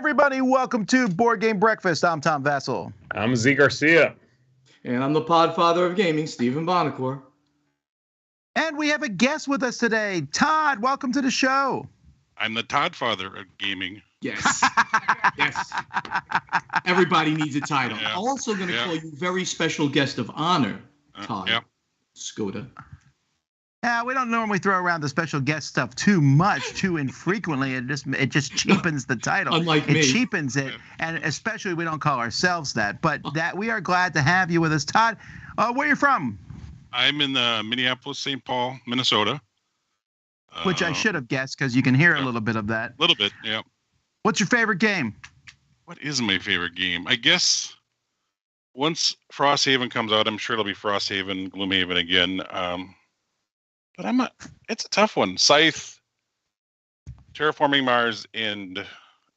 everybody. Welcome to Board Game Breakfast. I'm Tom Vessel. I'm Z Garcia. And I'm the podfather of gaming, Stephen Bonacore. And we have a guest with us today. Todd, welcome to the show. I'm the Toddfather of gaming. Yes. Yes. Everybody needs a title. Yeah. I'm also going to call you very special guest of honor, Todd. Yeah. Skoda. Yeah, we don't normally throw around the special guest stuff too much, too infrequently. It just cheapens the title. Unlike me. It cheapens it, and especially we don't call ourselves that. But that we are glad to have you with us, Todd. Where are you from? I'm in Minneapolis, St. Paul, Minnesota. Which I should have guessed because you can hear a little bit of that. A little bit, yeah. What's your favorite game? What is my favorite game? I guess once Frosthaven comes out, I'm sure it'll be Frosthaven, Gloomhaven again. But it's a tough one. Scythe, Terraforming Mars, and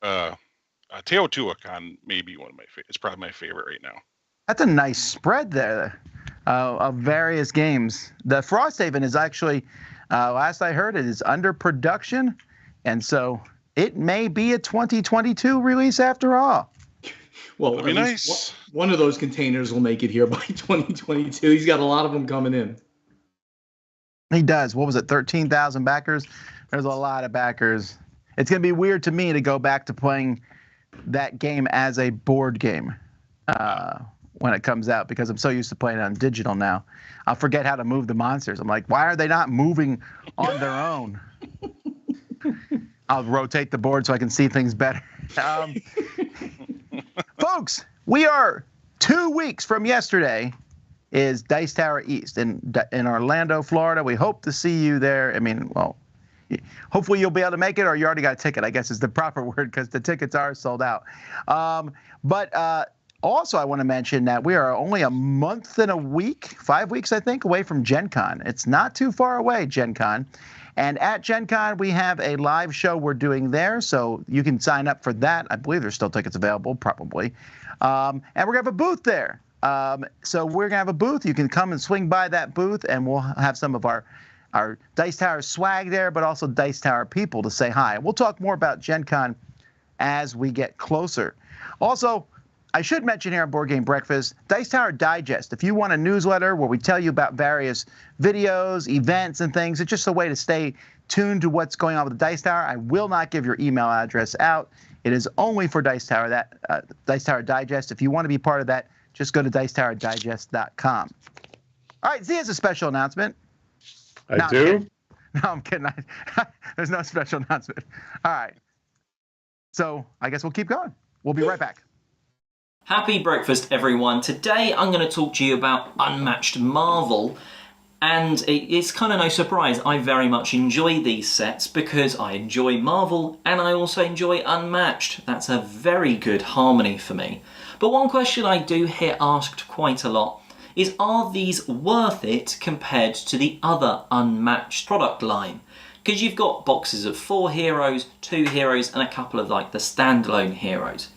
Teotihuacan may be one of my favorites. It's probably my favorite right now. That's a nice spread there of various games. The Frosthaven is actually, last I heard, it is under production, and so it may be a 2022 release after all. Well, that'd be nice. One of those containers will make it here by 2022. He's got a lot of them coming in. He does. What was it, 13,000 backers? There's a lot of backers. It's going to be weird to me to go back to playing that game as a board game when it comes out because I'm so used to playing it on digital now. I'll forget how to move the monsters. I'm like, why are they not moving on their own? I'll rotate the board so I can see things better. Folks, we are 2 weeks from yesterday is Dice Tower East in Orlando, Florida. We hope to see you there. I mean, well, hopefully you'll be able to make it, or you already got a ticket, I guess is the proper word, because the tickets are sold out. But also I want to mention that we are only a month and a week, 5 weeks, I think, away from Gen Con. It's not too far away, Gen Con. And at Gen Con, we have a live show we're doing there, so you can sign up for that. I believe there's still tickets available, probably. And we're going to have a booth there. So we're going to have a booth. You can come and swing by that booth, and we'll have some of our Dice Tower swag there, but also Dice Tower people to say hi. We'll talk more about Gen Con as we get closer. Also, I should mention here on Board Game Breakfast, Dice Tower Digest. If you want a newsletter where we tell you about various videos, events, and things, it's just a way to stay tuned to what's going on with the Dice Tower. I will not give your email address out. It is only for Dice Tower, Dice Tower Digest. If you want to be part of that, just go to dicetowerdigest.com. All right, Z has a special announcement. I do? No, I'm kidding. There's no special announcement. All right. So I guess we'll keep going. We'll be right back. Happy breakfast, everyone. Today I'm going to talk to you about Unmatched Marvel. And it's kind of no surprise, I very much enjoy these sets because I enjoy Marvel and I also enjoy Unmatched. That's a very good harmony for me. But one question I do hear asked quite a lot is, are these worth it compared to the other Unmatched product line? Because you've got boxes of 4 heroes, 2 heroes and a couple of like the standalone heroes.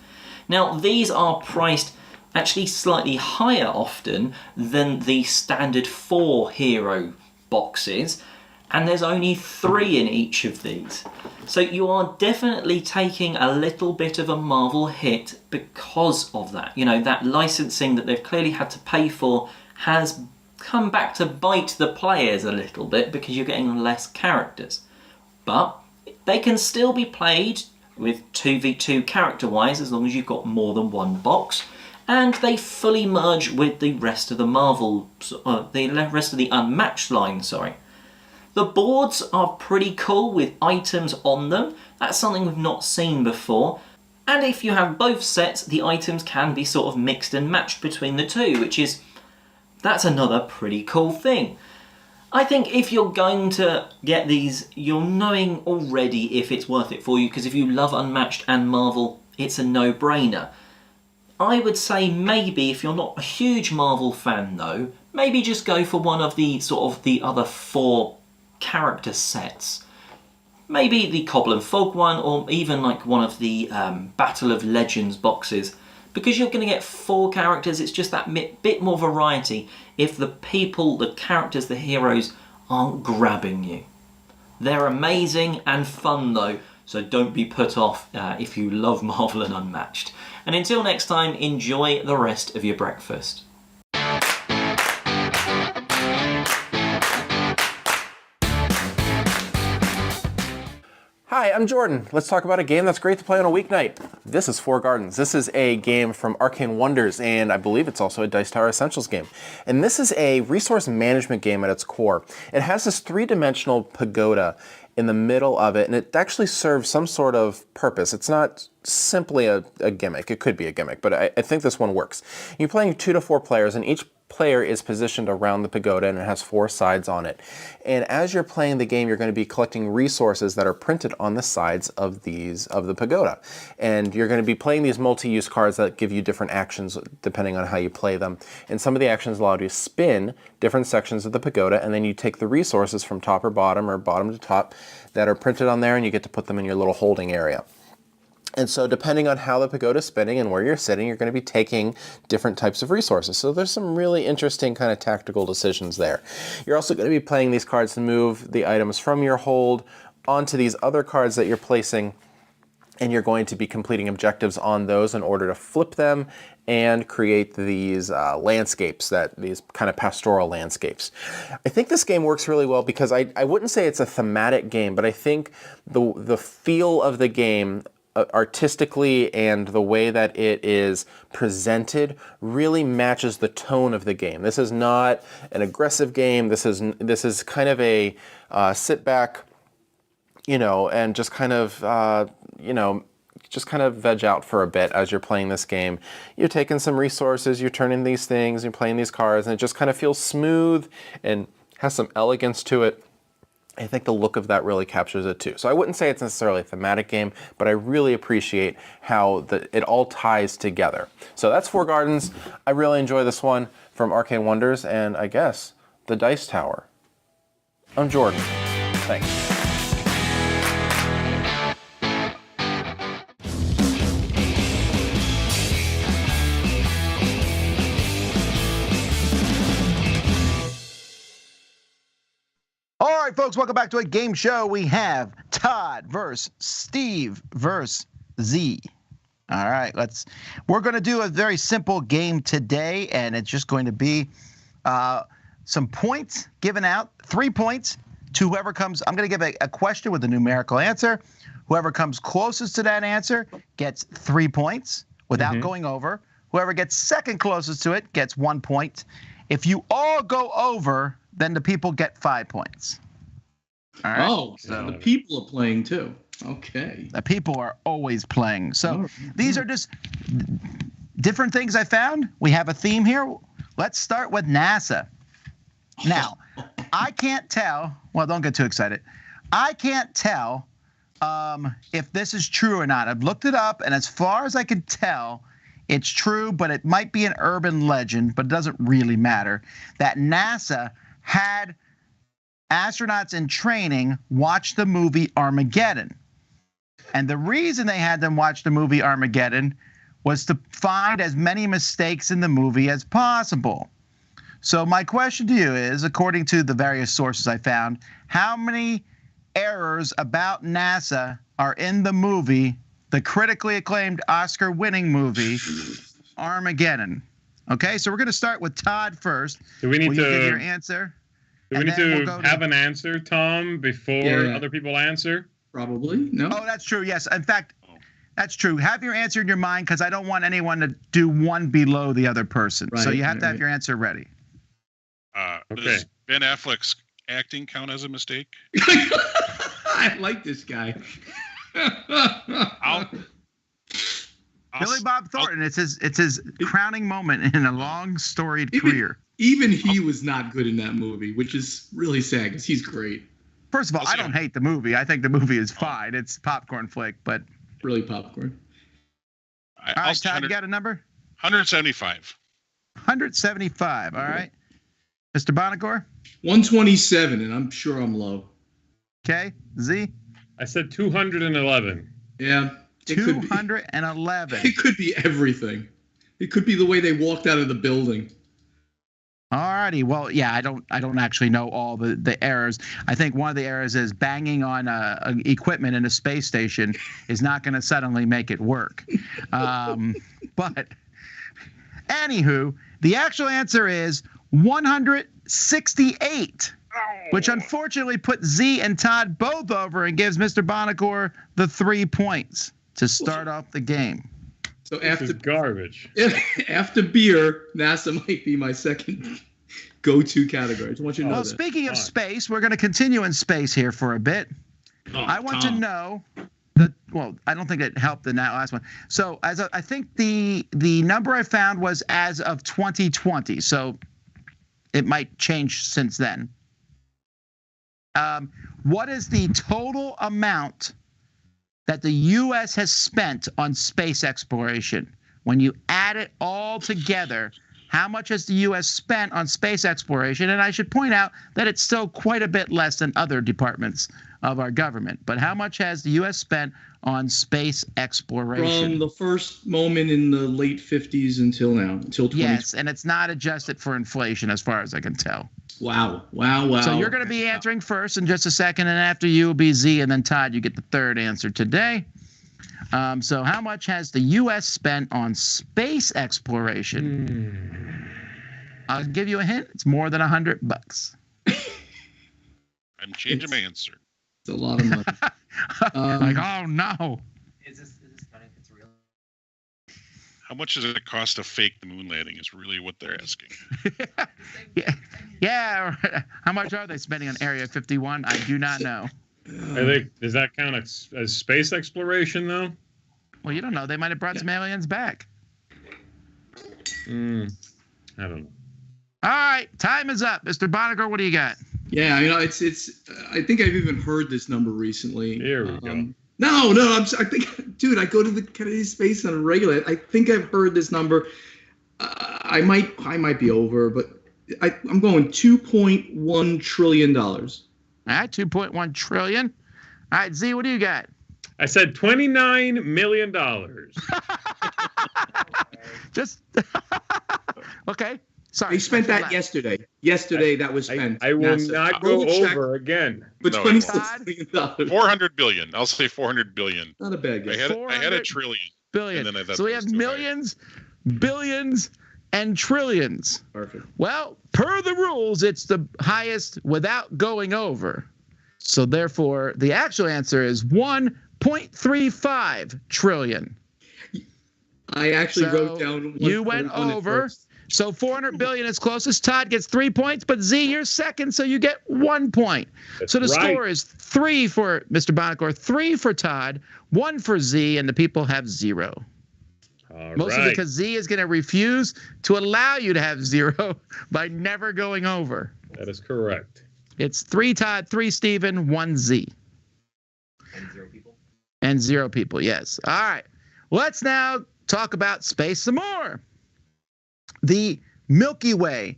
Now these are priced actually slightly higher often than the standard 4 hero boxes, and there's only 3 in each of these. So you are definitely taking a little bit of a Marvel hit because of that. You know, that licensing that they've clearly had to pay for has come back to bite the players a little bit because you're getting less characters. But they can still be played with 2v2 character-wise as long as you've got more than one box. And they fully merge with the rest of the Marvel, the rest of the Unmatched line, sorry. The boards are pretty cool with items on them. That's something we've not seen before. And if you have both sets, the items can be sort of mixed and matched between the two, that's another pretty cool thing. I think if you're going to get these, you're knowing already if it's worth it for you, because if you love Unmatched and Marvel, it's a no-brainer. I would say maybe if you're not a huge Marvel fan though, maybe just go for one of the sort of the other 4 character sets. Maybe the Cobble and Fog one, or even like one of the Battle of Legends boxes. Because you're going to get 4 characters, it's just that bit more variety if the people, the characters, the heroes aren't grabbing you. They're amazing and fun though. So don't be put off if you love Marvel and Unmatched. And until next time, enjoy the rest of your breakfast. Hi, I'm Jordan. Let's talk about a game that's great to play on a weeknight. This is Four Gardens. This is a game from Arcane Wonders, and I believe it's also a Dice Tower Essentials game. And this is a resource management game at its core. It has this three-dimensional pagoda in the middle of it, and it actually serves some sort of purpose. It's not simply a gimmick. It could be a gimmick, but I think this one works. You're playing 2 to 4 players, and each player is positioned around the pagoda, and it has 4 sides on it. And as you're playing the game, you're going to be collecting resources that are printed on the sides of the pagoda. And you're going to be playing these multi-use cards that give you different actions depending on how you play them. And some of the actions allow you to spin different sections of the pagoda, and then you take the resources from top or bottom to top that are printed on there, and you get to put them in your little holding area. And so depending on how the pagoda is spinning and where you're sitting, you're going to be taking different types of resources. So there's some really interesting kind of tactical decisions there. You're also going to be playing these cards to move the items from your hold onto these other cards that you're placing, and you're going to be completing objectives on those in order to flip them and create these landscapes, these kind of pastoral landscapes. I think this game works really well because I wouldn't say it's a thematic game, but I think the feel of the game artistically and the way that it is presented really matches the tone of the game. This is not an aggressive game. This is kind of a sit back, and just kind of veg out for a bit as you're playing this game. You're taking some resources, you're turning these things, you're playing these cards, and it just kind of feels smooth and has some elegance to it. I think the look of that really captures it too. So I wouldn't say it's necessarily a thematic game, but I really appreciate how it all ties together. So that's Four Gardens. I really enjoy this one from Arcane Wonders and I guess the Dice Tower. I'm Jordan. Thanks. All right, folks, welcome back to a game show. We have Todd versus Steve versus Z. All right, we're going to do a very simple game today, and it's just going to be some points given out, 3 points to whoever comes. I'm going to give a question with a numerical answer. Whoever comes closest to that answer gets 3 points without going over. Whoever gets second closest to it gets 1 point. If you all go over, then the people get 5 points. All right. Oh, so the people are playing too. Okay. The people are always playing. So these are just different things I found. We have a theme here. Let's start with NASA. Now, I can't tell. Well, don't get too excited. I can't tell if this is true or not. I've looked it up, and as far as I can tell, it's true, but it might be an urban legend, but it doesn't really matter, that NASA had astronauts in training watch the movie Armageddon. And the reason they had them watch the movie Armageddon was to find as many mistakes in the movie as possible. So my question to you is, according to the various sources I found, how many errors about NASA are in the movie, the critically acclaimed Oscar-winning movie, Armageddon? Okay, so we're going to start with Todd first. Do we need Will to you give your answer? Do we need to have an answer, Tom, before other people answer? Probably. No. Oh, that's true. Yes. In fact, that's true. Have your answer in your mind because I don't want anyone to do one below the other person. Right, so you have to have your answer ready. Okay. Does Ben Affleck's acting count as a mistake? I like this guy. Billy Bob Thornton. It's his crowning moment in a long storied career. Even he was not good in that movie, which is really sad because he's great. First of all, I don't hate the movie. I think the movie is fine. It's popcorn flick, but really popcorn. All right, Todd, you got a number? 175. 175. All right. Mr. Bonagor? 127, and I'm sure I'm low. Okay. Z? I said 211. Yeah. 211. It could be everything. It could be the way they walked out of the building. Alrighty. Well, yeah, I don't actually know all the errors. I think one of the errors is banging on equipment in a space station is not going to suddenly make it work. But anywho, the actual answer is 168, which unfortunately put Z and Todd both over and gives Mr. Bonacor the 3 points to start off the game. So this is garbage. After beer, NASA might be my second go-to category. I just want you to know that. Well, speaking of space, we're going to continue in space here for a bit. I want to know that. Well, I don't think it helped in that last one. So, I think the number I found was as of 2020. So, it might change since then. What is the total amount that the U.S. has spent on space exploration? When you add it all together, how much has the U.S. spent on space exploration? And I should point out that it's still quite a bit less than other departments of our government. But how much has the U.S. spent on space exploration? From the first moment in the late 50s until now, until 2020. Yes, and it's not adjusted for inflation as far as I can tell. Wow. So you're going to be answering first in just a second, and after you will be Z, and then Todd, you get the third answer today. So how much has the U.S. spent on space exploration? I'll give you a hint. It's more than $100. I'm changing my answer. It's a lot of money. Like, oh no. Is this funny? It's real. How much does it cost to fake the moon landing is really what they're asking. Yeah. How much are they spending on Area 51? I do not know. I think, does that count as space exploration, though? Well, you don't know. They might have brought some aliens back. I don't know. All right. Time is up. Mr. Bonacor, what do you got? Yeah, it's. I think I've even heard this number recently. Here we go. No, I think, dude, I go to the Kennedy Space on a regular. I think I've heard this number. I might be over, but I'm going $2.1 trillion. All right, 2.1 trillion. All right, Z, what do you got? I said $29 million. Just okay. Sorry. They spent that yesterday. Yesterday, that was spent. I will not go over again. But No, $26 million. $400 billion. I'll say $400 billion. Not a bad guess. I had a trillion. Billion. And then I thought So we that have was too high. millions, billions, and trillions. Perfect. Well, per the rules, it's the highest without going over. So therefore, the actual answer is 1.35 trillion. I actually wrote down. You went over. So 400 billion is closest. Todd gets 3 points, but Z, you're second, so you get 1 point. So the score is 3 for Mr. Bonacor, 3 for Todd, 1 for Z, and the people have 0. Mostly because Z is going to refuse to allow you to have 0 by never going over. That is correct. It's 3 Todd, 3 Steven, 1 Z. And 0 people. And 0 people, yes. All right. Let's now talk about space some more. The Milky Way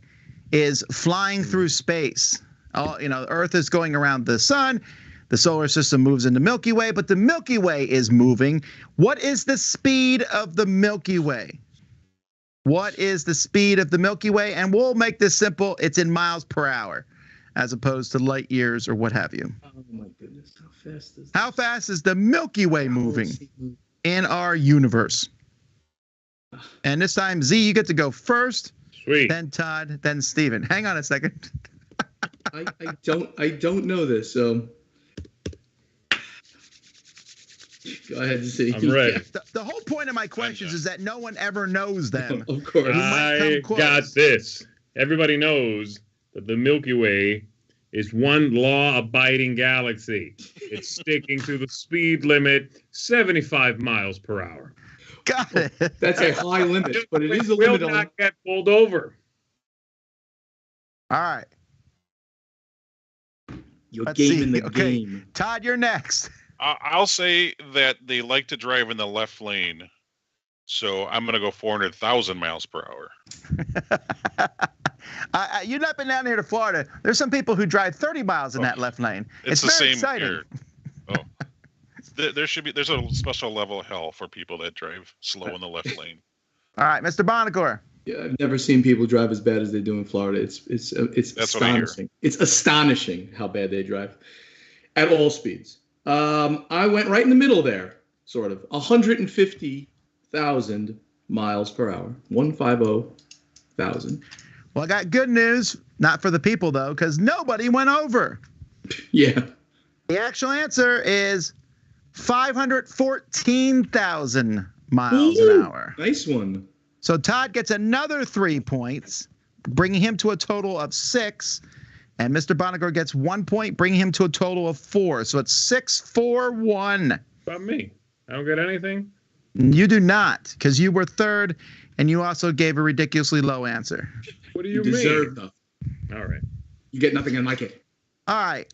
is flying through space. Earth is going around the sun. The solar system moves in the Milky Way, but the Milky Way is moving. What is the speed of the Milky Way? What is the speed of the Milky Way? And we'll make this simple. It's in miles per hour, as opposed to light years or what have you. Oh my goodness, how fast is the Milky Way moving in our universe? And this time, Z, you get to go first. Sweet. Then Todd, then Steven. Hang on a second. I don't know this, so go ahead, Z. I'm ready. The whole point of my questions is that no one ever knows them. Of course. I got this. Everybody knows that the Milky Way is one law-abiding galaxy. It's sticking to the speed limit, 75 miles per hour. Got it. That's a high limit, but it is a will limit. Not get pulled over. All right. You're Let's gaming see. the game. Todd, you're next. I'll say that they like to drive in the left lane, so I'm going to go 400,000 miles per hour. You've not been down here to Florida. There's some people who drive 30 miles in that left lane. It's the very same exciting. here. Oh. There's a special level of hell for people that drive slow in the left lane. All right, Mr. Bonacor. Yeah, I've never seen people drive as bad as they do in Florida. It's That's what I hear. astonishing. It's astonishing how bad they drive at all speeds. I went right in the middle there, sort of 150,000 miles per hour. 150,000. Well, I got good news, not for the people though, because nobody went over. Yeah. The actual answer is 514,000 miles an hour. Nice one. So Todd gets another 3 points, bringing him to a total of 6. And Mr. Bonnegar gets 1 point, bringing him to a total of 4. So it's 6-4-1. About me. I don't get anything? You do not, because you were third, and you also gave a ridiculously low answer. What do you deserve mean? nothing. All right. You get nothing like it. All right.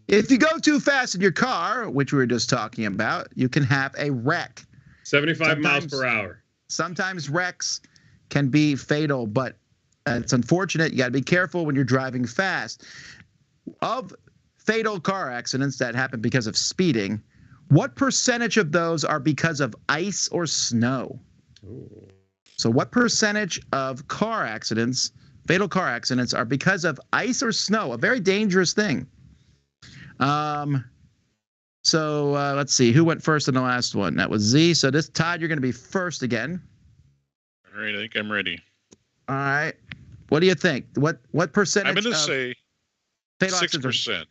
If you go too fast in your car, which we were just talking about, you can have a wreck. 75 miles per hour. Sometimes wrecks can be fatal, but it's unfortunate. You got to be careful when you're driving fast. Of fatal car accidents that happen because of speeding, what percentage of those are because of ice or snow? Ooh. So what percentage of car accidents, fatal car accidents, are because of ice or snow? A very dangerous thing. Let's see. Who went first in the last one? That was Z. So this, Todd, you're going to be first again. All right, I think I'm ready. All right. What do you think? What percentage? I'm going to say fatal 6%.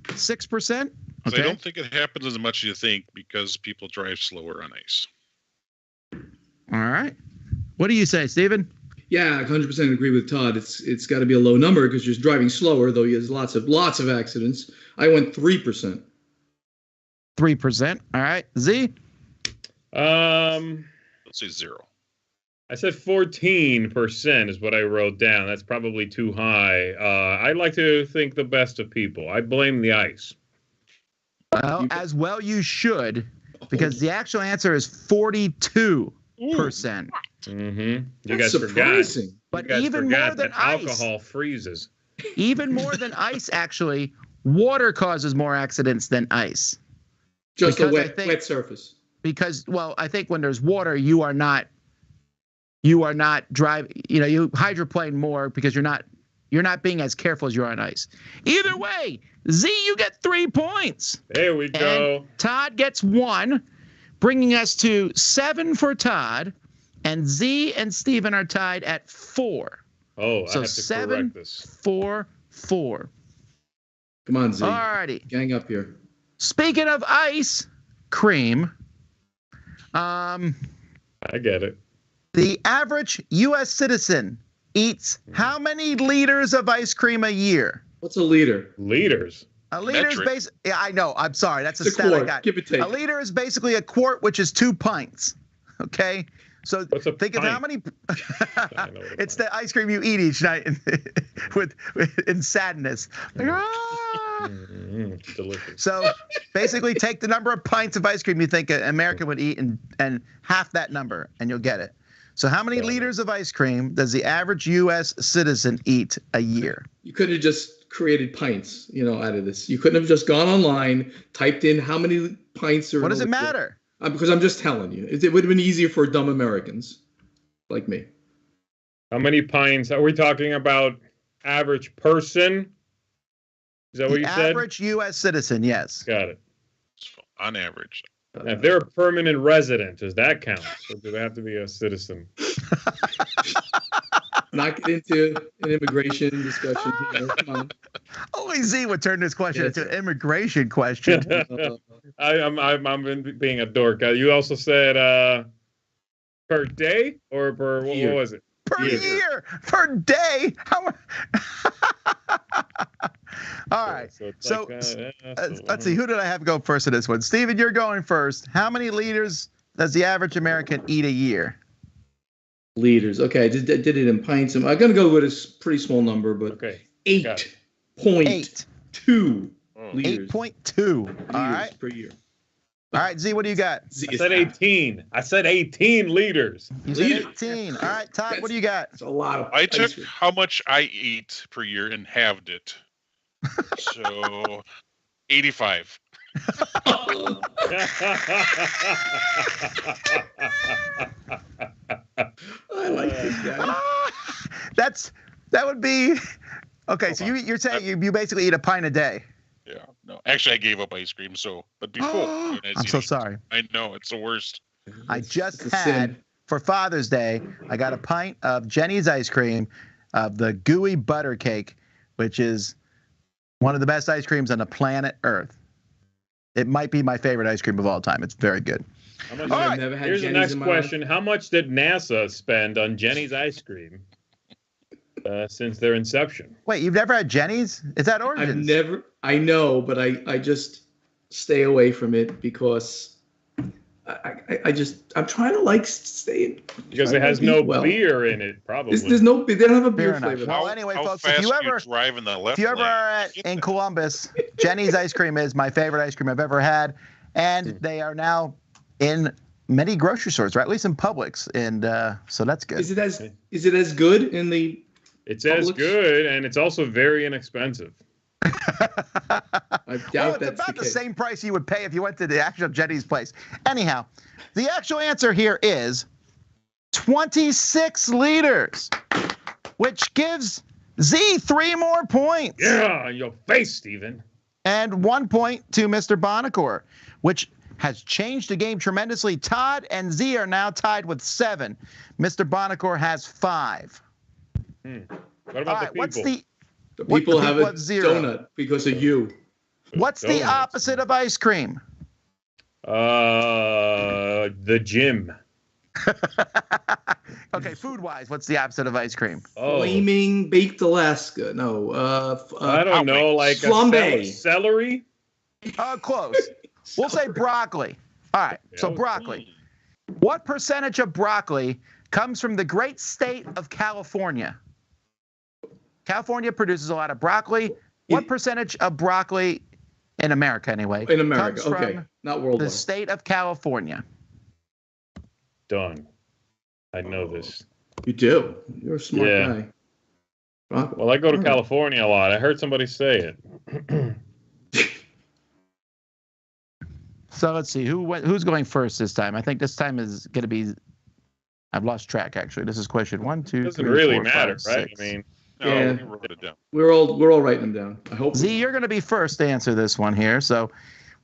6%? Okay. I don't think it happens as much as you think because people drive slower on ice. All right. What do you say, Steven? Yeah, I 100% agree with Todd. It's got to be a low number because you're driving slower, though there's lots of accidents. I went 3%. 3%. All right. Z? Let's say 0. I said 14% is what I wrote down. That's probably too high. I like to think the best of people. I blame the ice. Well, as well you should, because the actual answer is 42%. Mm-hmm. You That's guys surprising. forgot. But You guys even forgot more than that ice. alcohol freezes. Even more than ice, actually, water causes more accidents than ice. Just Because a wet surface. Because, well, I think when there's water, you are not driving. You hydroplane more because you're not being as careful as you are on ice. Either way, Z, you get 3 points. There we go. And Todd gets 1, bringing us to 7 for Todd, and Z and Steven are tied at 4. Oh, So I have to correct this. 7-4-4. Come on, Z. All righty. Gang up here. Speaking of ice cream, I get it. the average U.S. citizen eats how many liters of ice cream a year? What's a liter? Liters. A liter is Metric. basically. Yeah, I know. I'm sorry. That's a It's a stat I quart. got. Give or take. A liter is basically a quart, which is 2 pints. Okay. So What's a think of how pint? many. I know what a It's pint. the ice cream you eat each night in sadness. Like, ah. It's delicious. So basically, take the number of pints of ice cream you think an American would eat and half that number, and you'll get it. So how many liters of ice cream does the average U.S. citizen eat a year? You could have just created pints, out of this. You couldn't have just gone online, typed in how many pints are. What does it matter? Because I'm just telling you, it would have been easier for dumb Americans like me. How many pints are we talking about? Average person? Is that what you said? Average U.S. citizen, yes. Got it. So on average. Now, if they're a permanent resident, does that count? Or do they have to be a citizen? Not get into an immigration discussion here. Come on. Only Z would turn this question into an immigration question. I'm being a dork. You also said per day or per what was it? Per year, per day. How? All right. So let's see. Who did I have go first in this one? Steven, you're going first. How many liters does the average American eat a year? Liters. Okay, I just did it in pints. I'm going to go with a pretty small number, but Okay. 8.2 liters. 8.2. All right. Per year. All right, Z, what do you got? I said 18. I said 18 liters. You said 18. All right, Todd, what do you got? It's a lot of. I took how much I eat per year and halved it. So 85. I like this guy. That would be okay. So you're saying you basically eat a pint a day. Yeah. No, actually, I gave up ice cream. But before, I'm so sorry. I know it's the worst. I just It's a had sin. for Father's Day. I got a pint of Jenny's ice cream, of the gooey butter cake, which is one of the best ice creams on the planet Earth. It might be my favorite ice cream of all time. It's very good. How much, All right. Never had here's the Jenny's next in my question. How much did NASA spend on Jenny's ice cream since their inception? Wait, you've never had Jenny's? Is that life. Origins? I know, but I just stay away from it because I'm trying to stay. Because it has no beer in it, probably. They don't have a beer Fair enough. flavor. Well, anyway, how folks, fast if you ever drive in the left are lane? in Columbus, Jenny's ice cream is my favorite ice cream I've ever had, and they are now in many grocery stores, or at least in Publix, and so that's good. Is it as good in the? It's as Publix? good, and it's also very inexpensive. I doubt Well, it's that's about the case. same price you would pay if you went to the actual Jenny's place. Anyhow, the actual answer here is 26 liters, which gives Z 3 more points. Yeah, in your face, Steven. And 1 point to Mr. Bonacore, which has changed the game tremendously. Todd and Z are now tied with 7. Mr. Bonacore has 5. What All about right, the people? what's the The What- people the have people a have 0. donut because of you. What's the Donuts. opposite of ice cream? The gym. Okay, food-wise, what's the opposite of ice cream? Oh, Flaming baked Alaska. No. I don't know, like Flambe. Celery. Close. We'll say broccoli. All right, so Yeah. broccoli. What percentage of broccoli comes from the great state of California? California produces a lot of broccoli. What percentage of broccoli, in America anyway, In America, comes okay. from Not the worldwide. state of California? Done. I know this. You do. You're a smart Yeah. guy. Broccoli. Well, I go to All right. California a lot. I heard somebody say it. So let's see who's going first this time. I think this time is going to be. I've lost track actually. This is question 1, 2, Doesn't 3, really 4, matter, 5, right? 6. I mean, No, Yeah. we wrote it down. We're all writing them down. I hope. Z, you're going to be first to answer this one here. So,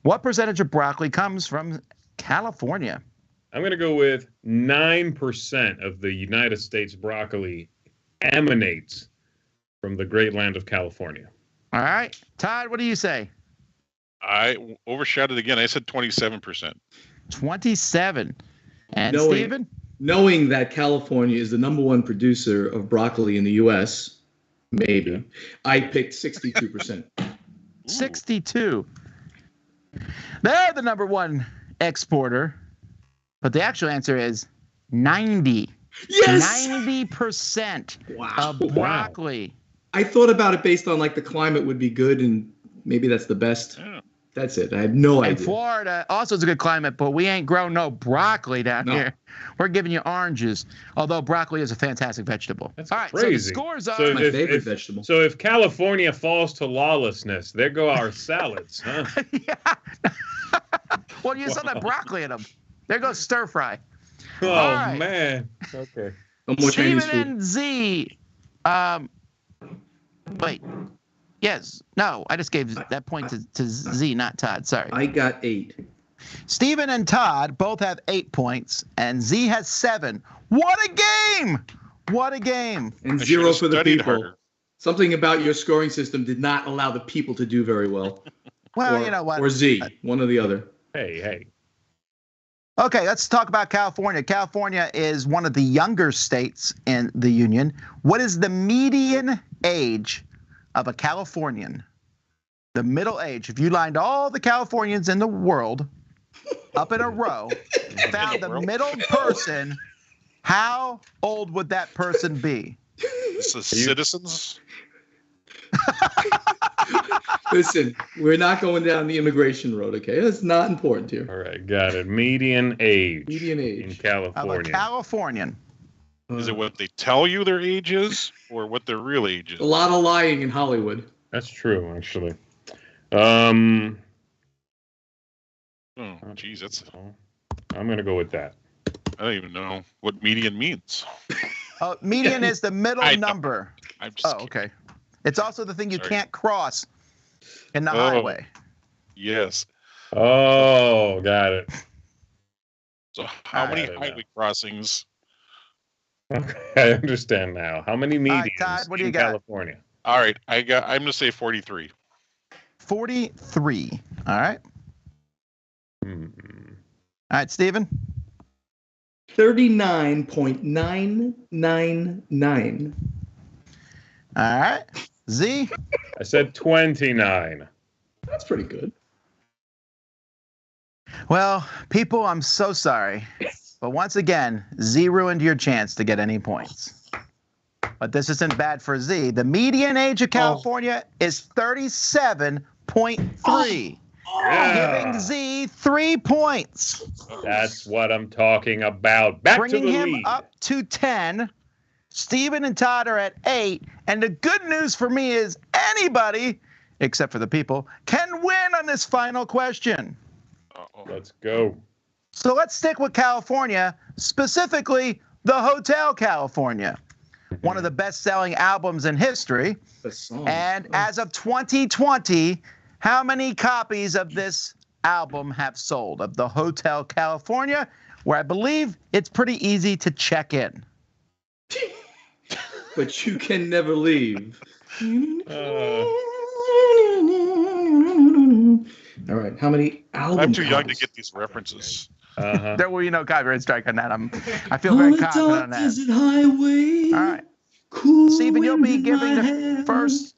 what percentage of broccoli comes from California? I'm going to go with 9% of the United States broccoli emanates from the great land of California. All right, Todd, what do you say? I overshot it again. I said 27%. 27. And Knowing- Steven? Knowing that California is the #1 producer of broccoli in the U.S., maybe I picked 62%. 62. They're the #1 exporter, but the actual answer is 90. Yes. 90% Wow. of broccoli. I thought about it based on the climate would be good and maybe that's the best. Yeah. That's it. I had no And idea. Florida also is a good climate, but we ain't grown no broccoli down No. here. We're giving you oranges, although broccoli is a fantastic vegetable. That's All right, crazy. so the scores are. So My favorite vegetable. So if California falls to lawlessness, there go our salads, huh? Yeah. Well, you saw that broccoli in them. There goes stir fry. Oh, right. man. Okay. No more Chinese Steven food. and Z. Wait. Yes. No, I just gave that point to Z, not Todd. Sorry. I got 8. Steven and Todd both have 8 points, and Z has 7. What a game! What a game! And I 0 should've for the studied people. harder. Something about your scoring system did not allow the people to do very well. Well, or, you know what? Or Z, one or the other. Hey. Okay, let's talk about California. California is one of the younger states in the Union. What is the median age of a Californian? The middle age. If you lined all the Californians in the world up in a row, found the middle person, how old would that person be? This is citizens. Listen, we're not going down the immigration road, okay? That's not important here. All right, got it. Median age. Median age. In Of a California. Californian. Is it what they tell you their age is, or what their real age is? A lot of lying in Hollywood. That's true, actually. Oh, geez, I'm going to go with that. I don't even know what median means. Oh, median is the middle I know. number. I'm just Oh, kidding. okay. It's also the thing you Sorry. can't cross in the Oh. highway. Yes. Oh, got it. So how many I don't know. highway crossings? Okay, I understand now. How many medians right, Todd, what do you in got? California? All right, I'm gonna say 43. 43. All right. Hmm. All right, Steven. 39.999. All right. Z. I said 29. That's pretty good. Well, people, I'm so sorry. But once again, Z ruined your chance to get any points. But this isn't bad for Z. The median age of California is 37.3. Yeah. Giving Z 3 points. That's what I'm talking about. Back Bringing to the him lead. up to 10. Steven and Todd are at 8. And the good news for me is anybody, except for the people, can win on this final question. Let's go. So let's stick with California, specifically the Hotel California, one of the best-selling albums in history. The song. And as of 2020, how many copies of this album have sold, of the Hotel California, where I believe it's pretty easy to check in? But you can never leave. All right, how many albums? I'm too young to get these references. Uh-huh. There will be no copyright strike on that. I feel very confident on that. Desert highway. All right. Cool Steven, you'll be wind in giving my the hair. first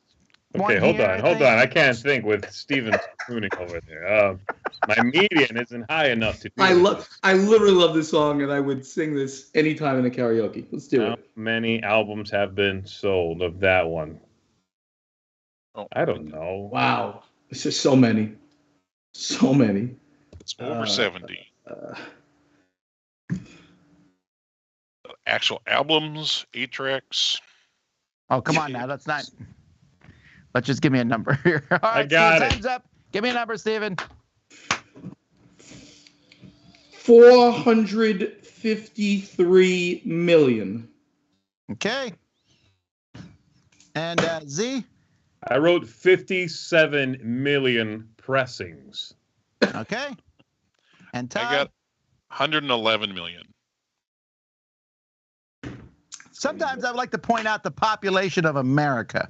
one Okay, hold here, on. I can't think with Steven spooning over there. My median isn't high enough to do I this. literally love this song, and I would sing this anytime in a karaoke. Let's do How it. many albums have been sold of that one? Oh, I don't know. Wow, it's just so many, so many. it's over 70. Actual albums, 8 tracks. Oh, come on now. Let's just give me a number here. All right, got Steven, it. time's up. Give me a number, Steven. 453 million. Okay. And Z? I wrote 57 million pressings. Okay. And Todd? I got 111 million. Sometimes I would like to point out the population of America.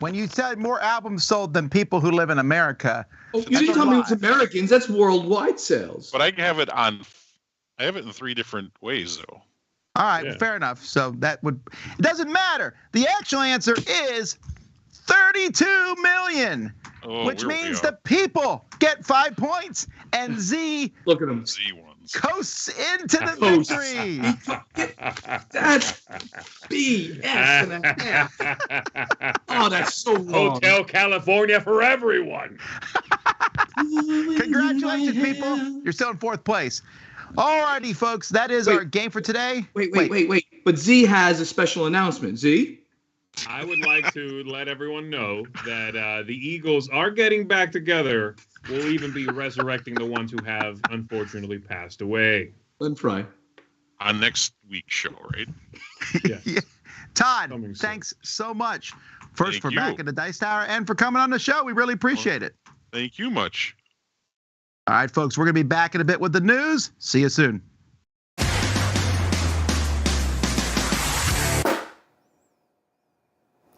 When you said more albums sold than people who live in America. Oh, you didn't tell me it's Americans. That's worldwide sales. But I have it in 3 different ways, though. All right, Yeah. fair enough. So it doesn't matter. The actual answer is 32 million, which means the people get 5 points, and Z Look at them. Z ones. coasts into the Coasts. victory. That's BS and a half. Oh, that's so wrong. Hotel California for everyone. Congratulations, people. You're still in 4th place. Alrighty, folks, that is our game for today. Wait. But Z has a special announcement. Z? I would like to let everyone know that the Eagles are getting back together. We'll even be resurrecting the ones who have unfortunately passed away. Glenn Fry. On next week's show, right? Yeah. Yeah. Todd, Coming soon. thanks so much. First Thank for you. back in the Dice Tower and for coming on the show. We really appreciate it. Thank you much. All right, folks, we're going to be back in a bit with the news. See you soon.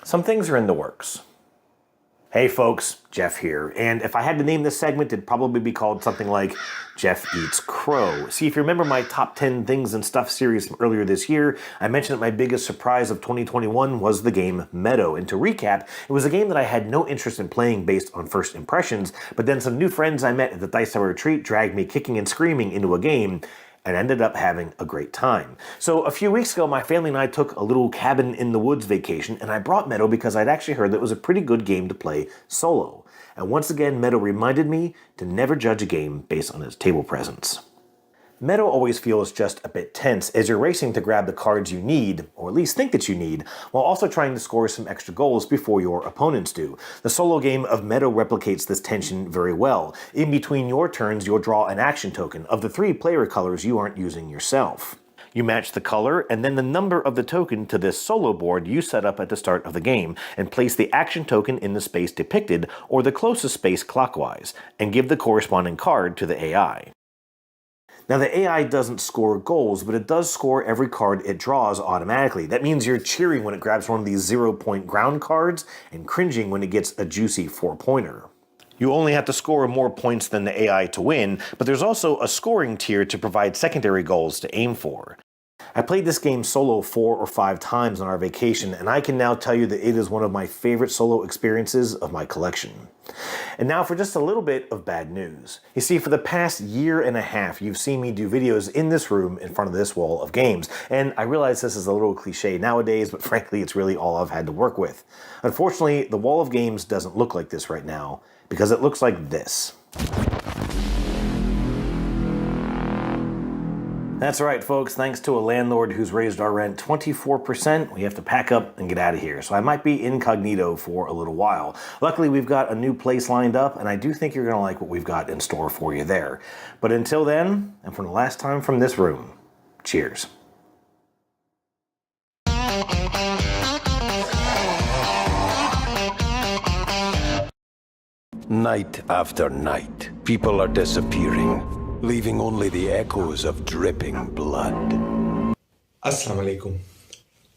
Some things are in the works. Hey folks, Jeff here, and if I had to name this segment, it'd probably be called something like Jeff Eats Crow. See, if you remember my top 10 things and stuff series from earlier this year, I mentioned that my biggest surprise of 2021 was the game Meadow, and to recap, it was a game that I had no interest in playing based on first impressions, but then some new friends I met at the Dice Tower Retreat dragged me kicking and screaming into a game, and ended up having a great time. So a few weeks ago, my family and I took a little cabin in the woods vacation, and I brought Meadow because I'd actually heard that it was a pretty good game to play solo. And once again, Meadow reminded me to never judge a game based on its table presence. Meadow always feels just a bit tense as you're racing to grab the cards you need, or at least think that you need, while also trying to score some extra goals before your opponents do. The solo game of Meadow replicates this tension very well. In between your turns, you'll draw an action token of the 3 player colors you aren't using yourself. You match the color and then the number of the token to this solo board you set up at the start of the game, and place the action token in the space depicted, or the closest space clockwise, and give the corresponding card to the AI. Now the AI doesn't score goals, but it does score every card it draws automatically. That means you're cheering when it grabs one of these 0-point ground cards, and cringing when it gets a juicy 4-pointer. You only have to score more points than the AI to win, but there's also a scoring tier to provide secondary goals to aim for. I played this game solo 4 or 5 times on our vacation, and I can now tell you that it is one of my favorite solo experiences of my collection. And now for just a little bit of bad news. You see, for the past year and a half, you've seen me do videos in this room in front of this wall of games, and I realize this is a little cliche nowadays, but frankly, it's really all I've had to work with. Unfortunately, the wall of games doesn't look like this right now, because it looks like this. That's right, folks. Thanks to a landlord who's raised our rent 24%, we have to pack up and get out of here. So I might be incognito for a little while. Luckily, we've got a new place lined up, and I do think you're going to like what we've got in store for you there. But until then, and for the last time from this room, cheers. Night after night, people are disappearing, leaving only the echoes of dripping blood. Assalamu alaikum.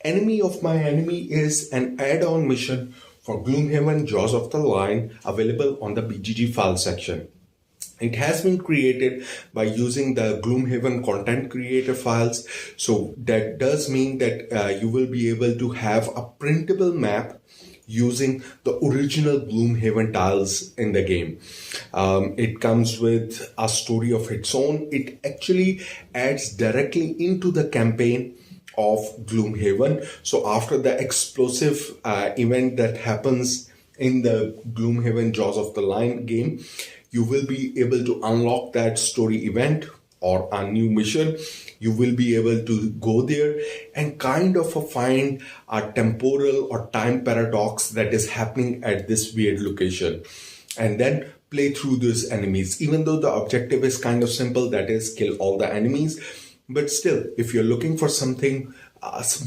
Enemy of My Enemy is an add-on mission for Gloomhaven Jaws of the Lion available on the BGG file section. It has been created by using the Gloomhaven content creator files, so that does mean that you will be able to have a printable map using the original Gloomhaven tiles in the game. It comes with a story of its own. It actually adds directly into the campaign of Gloomhaven. So after the explosive event that happens in the Gloomhaven Jaws of the Lion game, you will be able to unlock that story event or a new mission. You will be able to go there and kind of find a temporal or time paradox that is happening at this weird location, and then play through those enemies. Even though the objective is kind of simple, that is kill all the enemies, but still, if you're looking for something,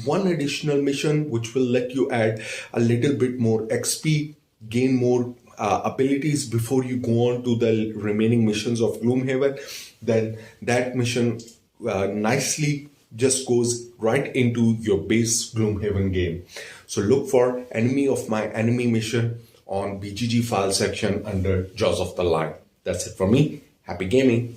one additional mission which will let you add a little bit more XP, gain more abilities before you go on to the remaining missions of Gloomhaven, then that mission nicely just goes right into your base Gloomhaven game. So look for Enemy of My Enemy mission on BGG file section under Jaws of the Lion. That's it for me. Happy gaming.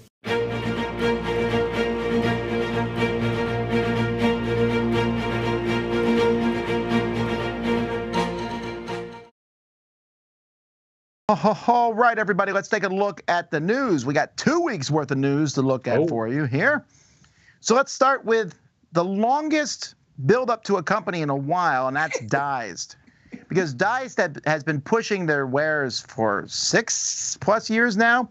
All right, everybody, let's take a look at the news. We got 2 weeks worth of news to look at for you here. So let's start with the longest build up to a company in a while, and that's Dized. Because Dized has been pushing their wares for 6+ years now.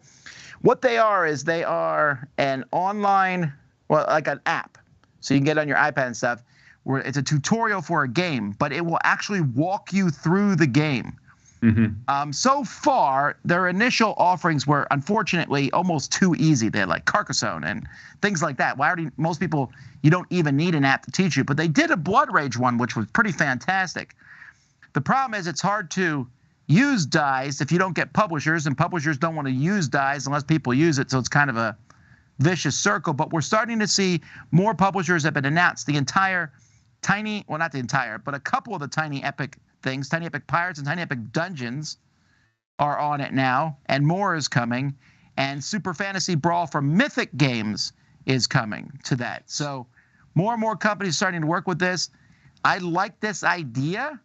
What they are is they are an online, well, like an app. So you can get it on your iPad and stuff, where it's a tutorial for a game, but it will actually walk you through the game. So far, their initial offerings were unfortunately almost too easy. They had like Carcassonne and things like that. Most people, you don't even need an app to teach you. But they did a Blood Rage one, which was pretty fantastic. The problem is it's hard to use Dized if you don't get publishers, and publishers don't want to use Dized unless people use it. So it's kind of a vicious circle. But we're starting to see more publishers have been announced. The entire tiny, well, not the entire, but a couple of the Tiny Epic things, Tiny Epic Pirates and Tiny Epic Dungeons are on it now, and more is coming, and Super Fantasy Brawl from Mythic Games is coming to that. So more and more companies starting to work with this. I like this idea,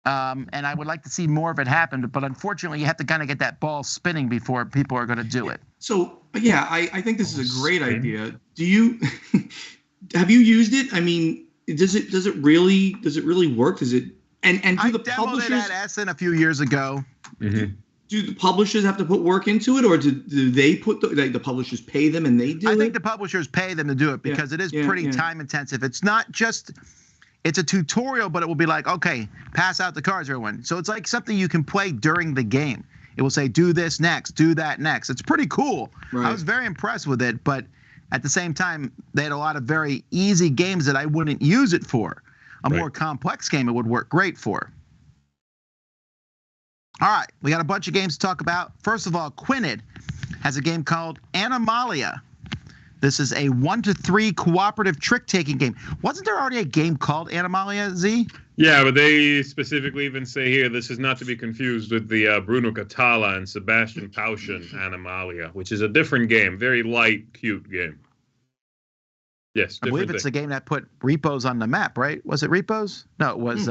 and I would like to see more of it happen, but unfortunately you have to kind of get that ball spinning before people are going to do it. So yeah, I think this is a great idea. Do you have you used it? I mean, does it really work? Does it? And do the publishers? I demoed it at Essen a few years ago. Do the publishers have to put work into it, or do they put the publishers pay them and they do it? I think the publishers pay them to do it because it is pretty time intensive. It's not just, it's a tutorial, but it will be like, okay, pass out the cards, everyone. So it's like something you can play during the game. It will say, do this next, do that next. It's pretty cool. Right. I was very impressed with it, but at the same time, they had a lot of very easy games that I wouldn't use it for. A more complex game it would work great for. All right, we got a bunch of games to talk about. First of all, Quinid has a game called Animalia. This is a 1 to 3 cooperative trick-taking game. Wasn't there already a game called Animalia, Z? Yeah, but they specifically even say here this is not to be confused with the Bruno Catala and Sebastian Pauschen Animalia, which is a different game, very light, cute game. Yes, I believe it's the game that put Repos on the map, right? Was it Repos? No, it was...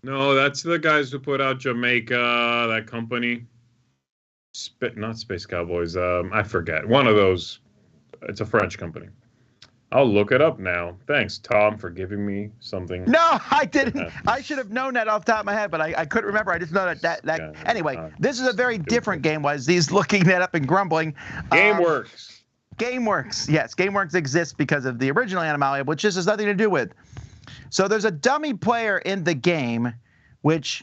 No, that's the guys who put out Jamaica, that company. Not Space Cowboys. I forget. One of those. It's a French company. I'll look it up now. Thanks, Tom, for giving me something. No, I didn't. I should have known that off the top of my head, but I couldn't remember. I just know that. Yeah, anyway, this is a very different game. Was these looking that up and grumbling? GameWorks. GameWorks. Yes, GameWorks exists because of the original Animalia, which this has nothing to do with. So there's a dummy player in the game, which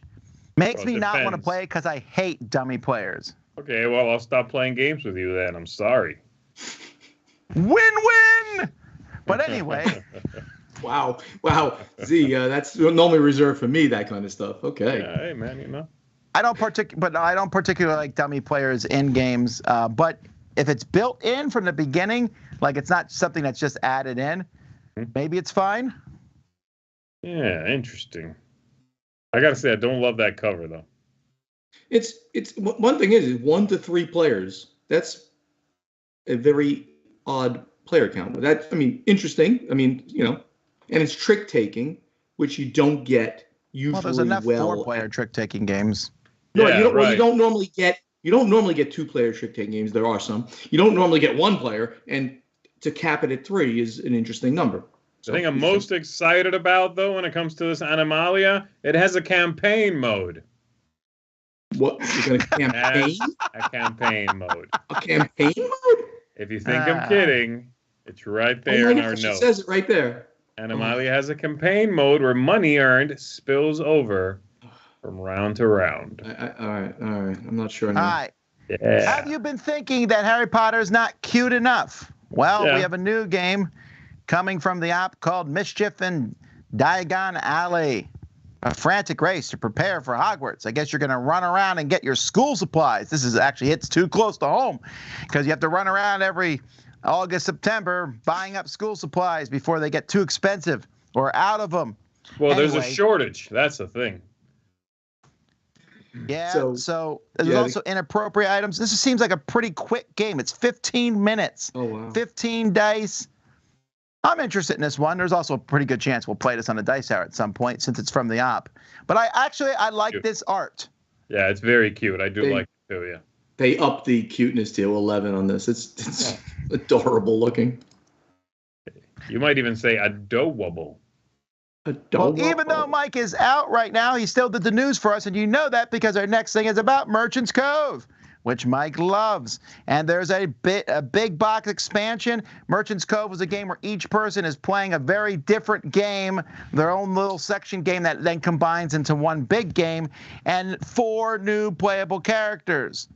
makes me not want to play because I hate dummy players. Okay, well, I'll stop playing games with you then. I'm sorry. Win-win! But anyway. Wow. Z, that's normally reserved for me, that kind of stuff. Okay. Yeah, hey, man, you know. I don't particularly like dummy players in games, but if it's built in from the beginning, like it's not something that's just added in, maybe it's fine. Yeah, interesting. I gotta say, I don't love that cover though. It's one thing is 1 to 3 players. That's a very odd player count. That, I mean, interesting. I mean, you know, and it's trick taking, which you don't get usually. Well, there's enough 4-player trick taking games. No, yeah, you don't normally get 2-player trick taking games. There are some. You don't normally get 1 player, and to cap it at 3 is an interesting number. The thing I'm most excited about, though, when it comes to this Animalia, it has a campaign mode. What? You're going to campaign? A campaign mode. A campaign mode? If you think I'm kidding, it's right there in our notes. It says it right there. Animalia has a campaign mode where money earned spills over from round to round. All right. I'm not sure now. All right. Yeah. Have you been thinking that Harry Potter is not cute enough? Well, we have a new game coming from the app called Mischief in Diagon Alley. A frantic race to prepare for Hogwarts. I guess you're going to run around and get your school supplies. This is actually hits too close to home because you have to run around every August, September buying up school supplies before they get too expensive or out of them. Well, anyway, there's a shortage. That's the thing. Yeah, so there's also inappropriate items. This seems like a pretty quick game. It's 15 minutes. Oh, wow. 15 dice. I'm interested in this one. There's also a pretty good chance we'll play this on the Dice Tower at some point since it's from the op. But I like this art. Yeah, it's very cute. I do like it too, yeah. They upped the cuteness to 11 on this. It's adorable looking. You might even say adorable. Well, even though Mike is out right now, he still did the news for us, and you know that because our next thing is about Merchant's Cove, which Mike loves. And there's a big box expansion. Merchant's Cove was a game where each person is playing a very different game, their own little section game that then combines into one big game, and 4 new playable characters.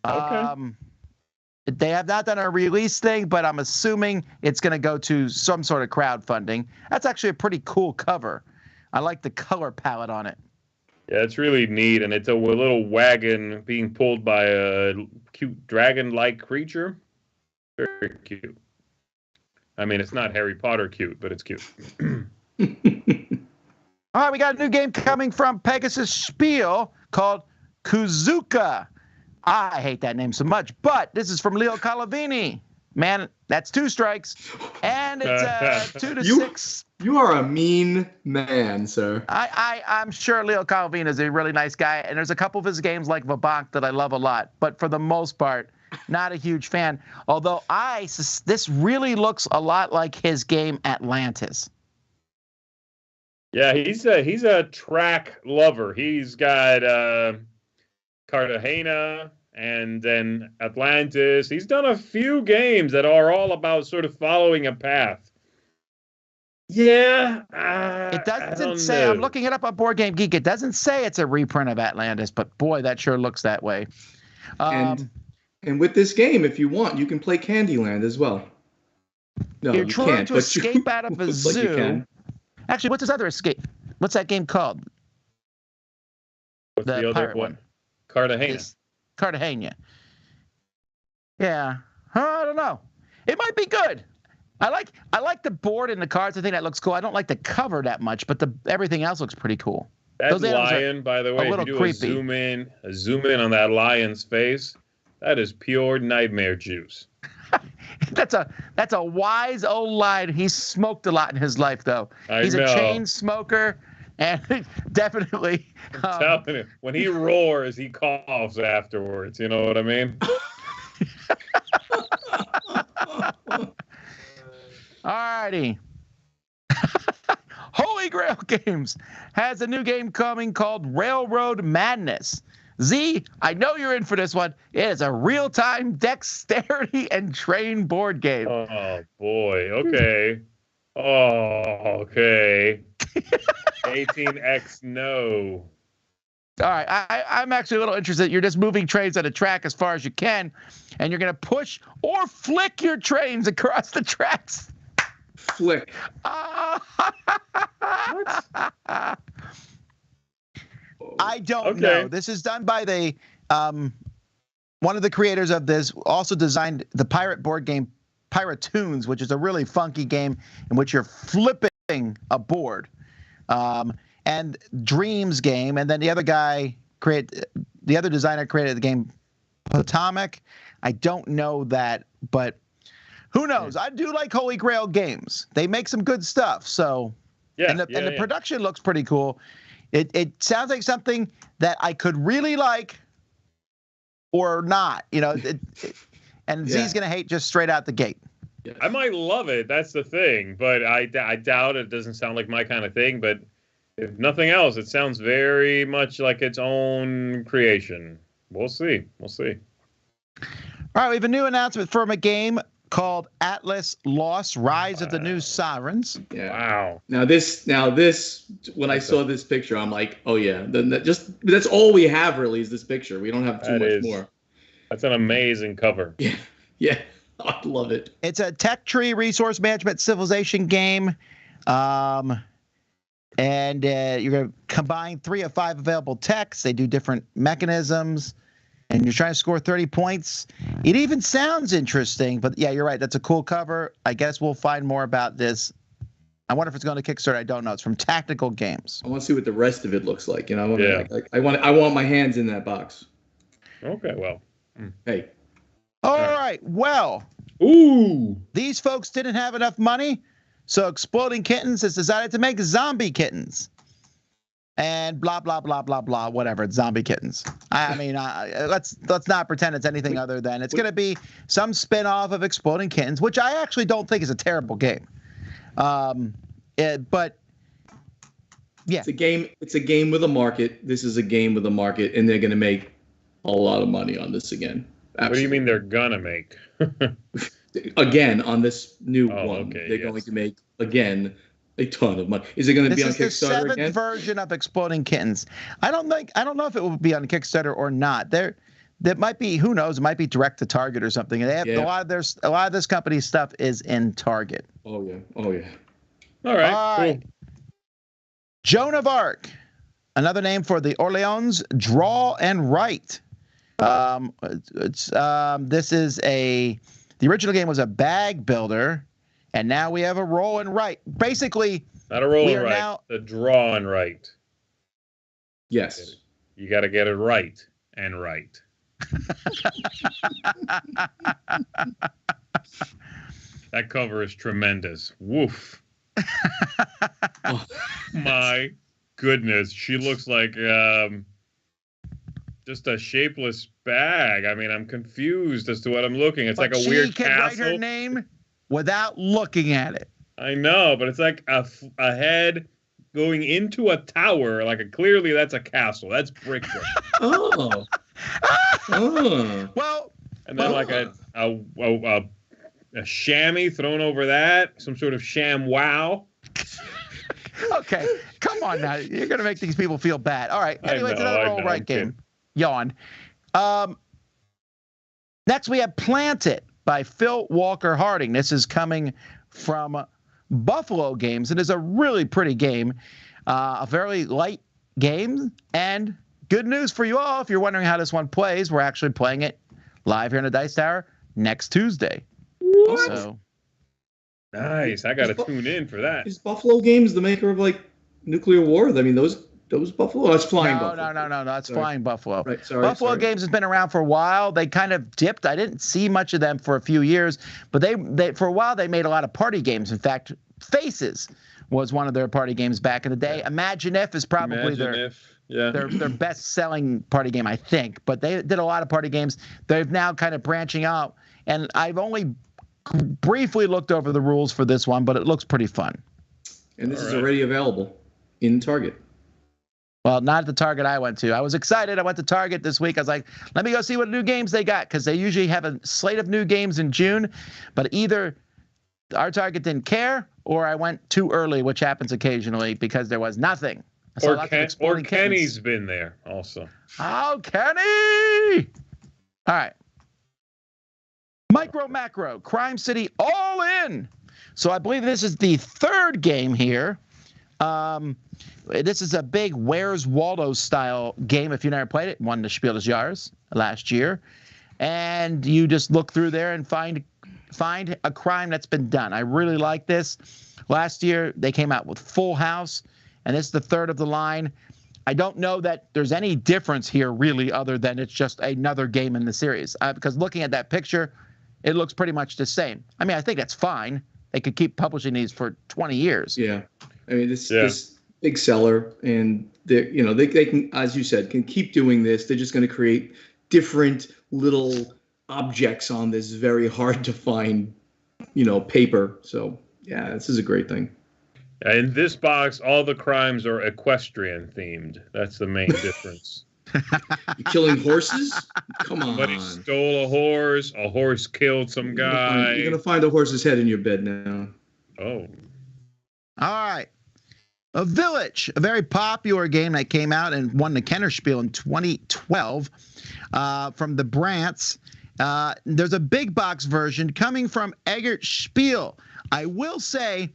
Okay. They have not done a release thing, but I'm assuming it's going to go to some sort of crowdfunding. That's actually a pretty cool cover. I like the color palette on it. Yeah, it's really neat, and it's a little wagon being pulled by a cute dragon-like creature. Very cute. I mean, it's not Harry Potter cute, but it's cute. All right, we got a new game coming from Pegasus Spiel called Kuzuka. I hate that name so much, but this is from Leo Calavini. Man, that's 2 strikes, and it's 2 to 6. You are a mean man, sir. I'm sure Leo Calavini is a really nice guy, and there's a couple of his games like Vabank that I love a lot, but for the most part, not a huge fan. Although this really looks a lot like his game Atlantis. Yeah, he's a track lover. He's got Cartagena and then Atlantis. He's done a few games that are all about sort of following a path. Yeah. It doesn't say, I'm looking it up on Board Game Geek. It doesn't say it's a reprint of Atlantis, but boy, that sure looks that way. And with this game, if you want, you can play Candyland as well. No, You're you trying can't. to But escape out of a looks like you zoo. can. Actually, what's his other escape? What's that game called? What's The the other pirate one? one. Cartagena. It's Cartagena. Yeah. I don't know. It might be good. I like the board and the cards. I think that looks cool. I don't like the cover that much, but everything else looks pretty cool. That Those animals are lion, by the way, if you little do creepy. a zoom in on that lion's face, that is pure nightmare juice. That's a wise old lion. He's smoked a lot in his life, though. He's know. a chain smoker, and definitely. I'm telling you, when he roars, he coughs afterwards. You know what I mean? Alrighty. Holy Grail Games has a new game coming called Railroad Madness. Z, I know you're in for this one. It is a real-time dexterity and train board game. Oh boy. Okay. Oh, okay. 18X no. All right, I'm actually a little interested. You're just moving trains on a track as far as you can, and you're going to push or flick your trains across the tracks. Flick. I don't know. This is done by the one of the creators of this. Also designed the pirate board game Piratoons, which is a really funky game in which you're flipping a board. And Dreams game, and then the other designer created the game Potomac. I don't know that, but who knows? I do like Holy Grail Games. They make some good stuff. So, Yeah, and the production looks pretty cool. It sounds like something that I could really like or not. You know, and Z's gonna hate just straight out the gate. I might love it. That's the thing, but I doubt it. Doesn't sound like my kind of thing. But if nothing else, it sounds very much like its own creation. We'll see. We'll see. All right, we have a new announcement from a game called Atlas Lost: Rise of the New Sovereigns. Yeah. Wow. Now this, when I saw this picture, I'm like, oh yeah. Then that's all we have really is this picture. We don't have too much more. That's an amazing cover. Yeah. Yeah. I love it. It's a tech tree resource management civilization game. And you're going to combine 3 of 5 available techs. They do different mechanisms, and you're trying to score 30 points. It even sounds interesting, but yeah, you're right. That's a cool cover. I guess we'll find more about this. I wonder if it's going to Kickstarter. I don't know. It's from Tactical Games. I want to see what the rest of it looks like. You know, Yeah. I want my hands in that box. Okay, well. Hey. All right. Well, these folks didn't have enough money. So Exploding Kittens has decided to make zombie kittens, and blah blah blah blah blah. Whatever, it's zombie kittens. I mean, let's not pretend it's anything other than it's going to be some spin-off of Exploding Kittens, which I actually don't think is a terrible game. But yeah, it's a game with a market. This is a game with a market, and they're going to make a lot of money on this again. Absolutely. What do you mean they're gonna make? Again, on this new one, okay, they're going to make again a ton of money. Is it going to be on Kickstarter again? This is the 7th version of Exploding Kittens. I don't know if it will be on Kickstarter or not. That might be, who knows? It might be direct to Target or something. They have a lot of this company's stuff is in Target. Oh yeah. All right. Cool. Joan of Arc, another name for the Orleans Draw and Write. The original game was a bag builder, and now we have a roll and write. Basically, not a roll and write, the draw and write. Yes. You got to get it right and right. That cover is tremendous. Woof. Oh, my goodness. She looks like just a shapeless bag. I mean, I'm confused as to what I'm looking. It's like a weird castle. She can write her name without looking at it. I know, but it's like a head going into a tower. Clearly that's a castle. That's brick. Oh. Well. And then a chamois thrown over that. Some sort of sham wow. Okay, come on now. You're going to make these people feel bad. All right. Anyway, it's another roll-right game. Yawn. Next, we have Plant It. by Phil Walker Harding. This is coming from Buffalo Games. It is a really pretty game, a very light game, and good news for you all. If you're wondering how this one plays, we're actually playing it live here in the Dice Tower next Tuesday. What? So, Nice. I got to tune in for that. Is Buffalo Games the maker of like Nuclear War? I mean, those Buffalo. That's Flying Buffalo. No. That's Sorry. Flying Buffalo. Right. Sorry. Buffalo Games has been around for a while. They kind of dipped. I didn't see much of them for a few years, but they for a while they made a lot of party games. In fact, Faces was one of their party games back in the day. Yeah. Imagine If is probably their best-selling party game, I think. But they did a lot of party games. They've now kind of branching out, and I've only briefly looked over the rules for this one, but it looks pretty fun. And this is already available in Target. Well, not at the Target I went to. I was excited. I went to Target this week. I was like, let me go see what new games they got, because they usually have a slate of new games in June. But either our Target didn't care, or I went too early, which happens occasionally, because there was nothing. Or Kenny's been there also. Oh, Kenny! All right. Micro Macro, Crime City, all in. So I believe this is the third game here. This is a big Where's Waldo style game. If you never played it, won the Spiel des Jahres last year. And you just look through there and find a crime that's been done. I really like this. Last year, they came out with Full House, and this is the third of the line. I don't know that there's any difference here, really, other than it's just another game in the series. Because looking at that picture, it looks pretty much the same. I mean, I think that's fine. They could keep publishing these for 20 years. Yeah. I mean, this big seller, and they can, as you said, can keep doing this. They're just going to create different little objects on this very hard to find, paper. So yeah, this is a great thing. In this box, all the crimes are equestrian themed. That's the main difference. You killing horses? Come on. Somebody stole a horse killed some guy. You're gonna find a horse's head in your bed now. Oh. All right. A Village, a very popular game that came out and won the Kennerspiel in 2012 from the Brants. There's a big box version coming from Eggert Spiel. I will say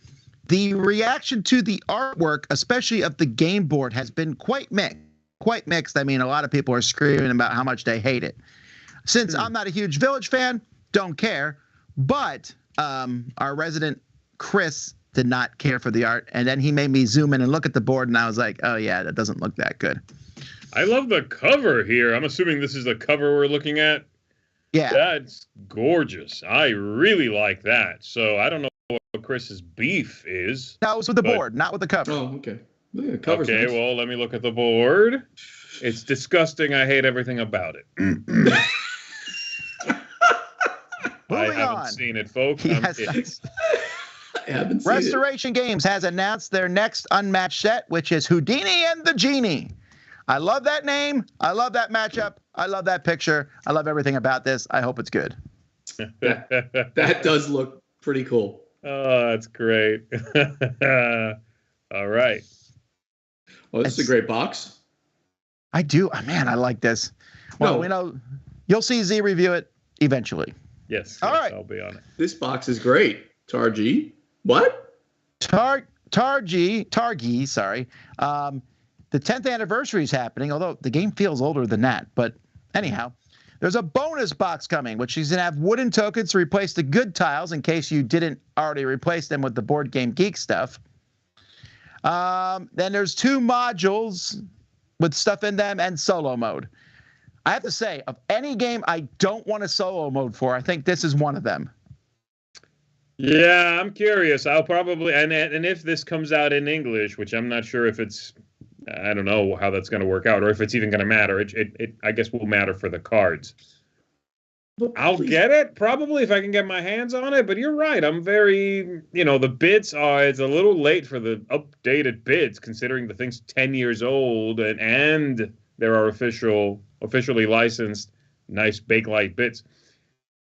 the reaction to the artwork, especially of the game board, has been quite mixed. I mean, a lot of people are screaming about how much they hate it. Since I'm not a huge Village fan, don't care. But our resident Chris did not care for the art, and then he made me zoom in and look at the board, and I was like, oh yeah, that doesn't look that good. I love the cover here. I'm assuming this is the cover we're looking at. Yeah. That's gorgeous. I really like that. So I don't know what Chris's beef is. No, it's with the board, not with the cover. Oh, okay. Yeah, okay, nice. Well, let me look at the board. It's disgusting. I hate everything about it. I haven't seen it, folks. Restoration Games has announced their next Unmatched set, which is Houdini and the Genie. I love that name. I love that matchup. I love that picture. I love everything about this. I hope it's good. That does look pretty cool. Oh, that's great. All right. Well, this is a great box. I do. Man, I like this. Well, you'll see Z review it eventually. Yes. All right. I'll be on it. This box is great. Targi. What? Targi, sorry. The 10th anniversary is happening, although the game feels older than that. But anyhow, there's a bonus box coming, which is going to have wooden tokens to replace the good tiles in case you didn't already replace them with the Board Game Geek stuff. Then there's 2 modules with stuff in them and solo mode. I have to say, of any game I don't want a solo mode for, I think this is one of them. Yeah, I'm curious. I'll probably, and if this comes out in English, which I'm not sure if it's, I don't know how that's going to work out, or if it's even going to matter. It I guess will matter for the cards. I'll get it, probably, if I can get my hands on it, but you're right. I'm very, the bids it's a little late for the updated bids, considering the thing's 10 years old, and there are officially licensed nice Bakelite bits.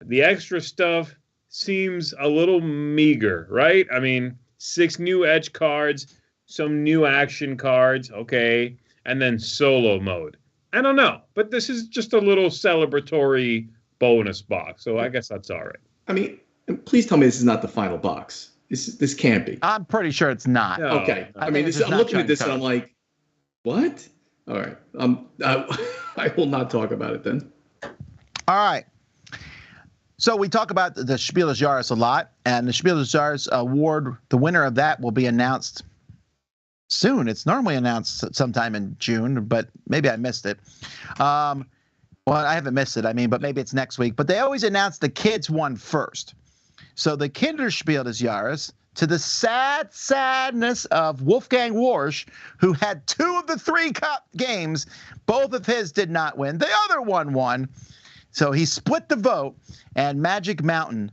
The extra stuff seems a little meager, right? I mean, 6 new edge cards, some new action cards, okay, and then solo mode. I don't know, but this is just a little celebratory bonus box, so I guess that's all right. I mean, please tell me this is not the final box. This can't be. I'm pretty sure it's not. No, Okay. no. I mean, it's I'm just not looking at showing this and I'm color. like, what? All right. I will not talk about it then. All right. So we talk about the Spiel des Jahres a lot, and the Spiel des Jahres award, the winner of that will be announced soon. It's normally announced sometime in June, but maybe I missed it. Well, I haven't missed it, but maybe it's next week. But they always announce the kids one first. So the Kinderspiel des Jahres, to the sadness of Wolfgang Warsch, who had 2 of the 3 cup games, both of his did not win. The other one won. So he split the vote, and Magic Mountain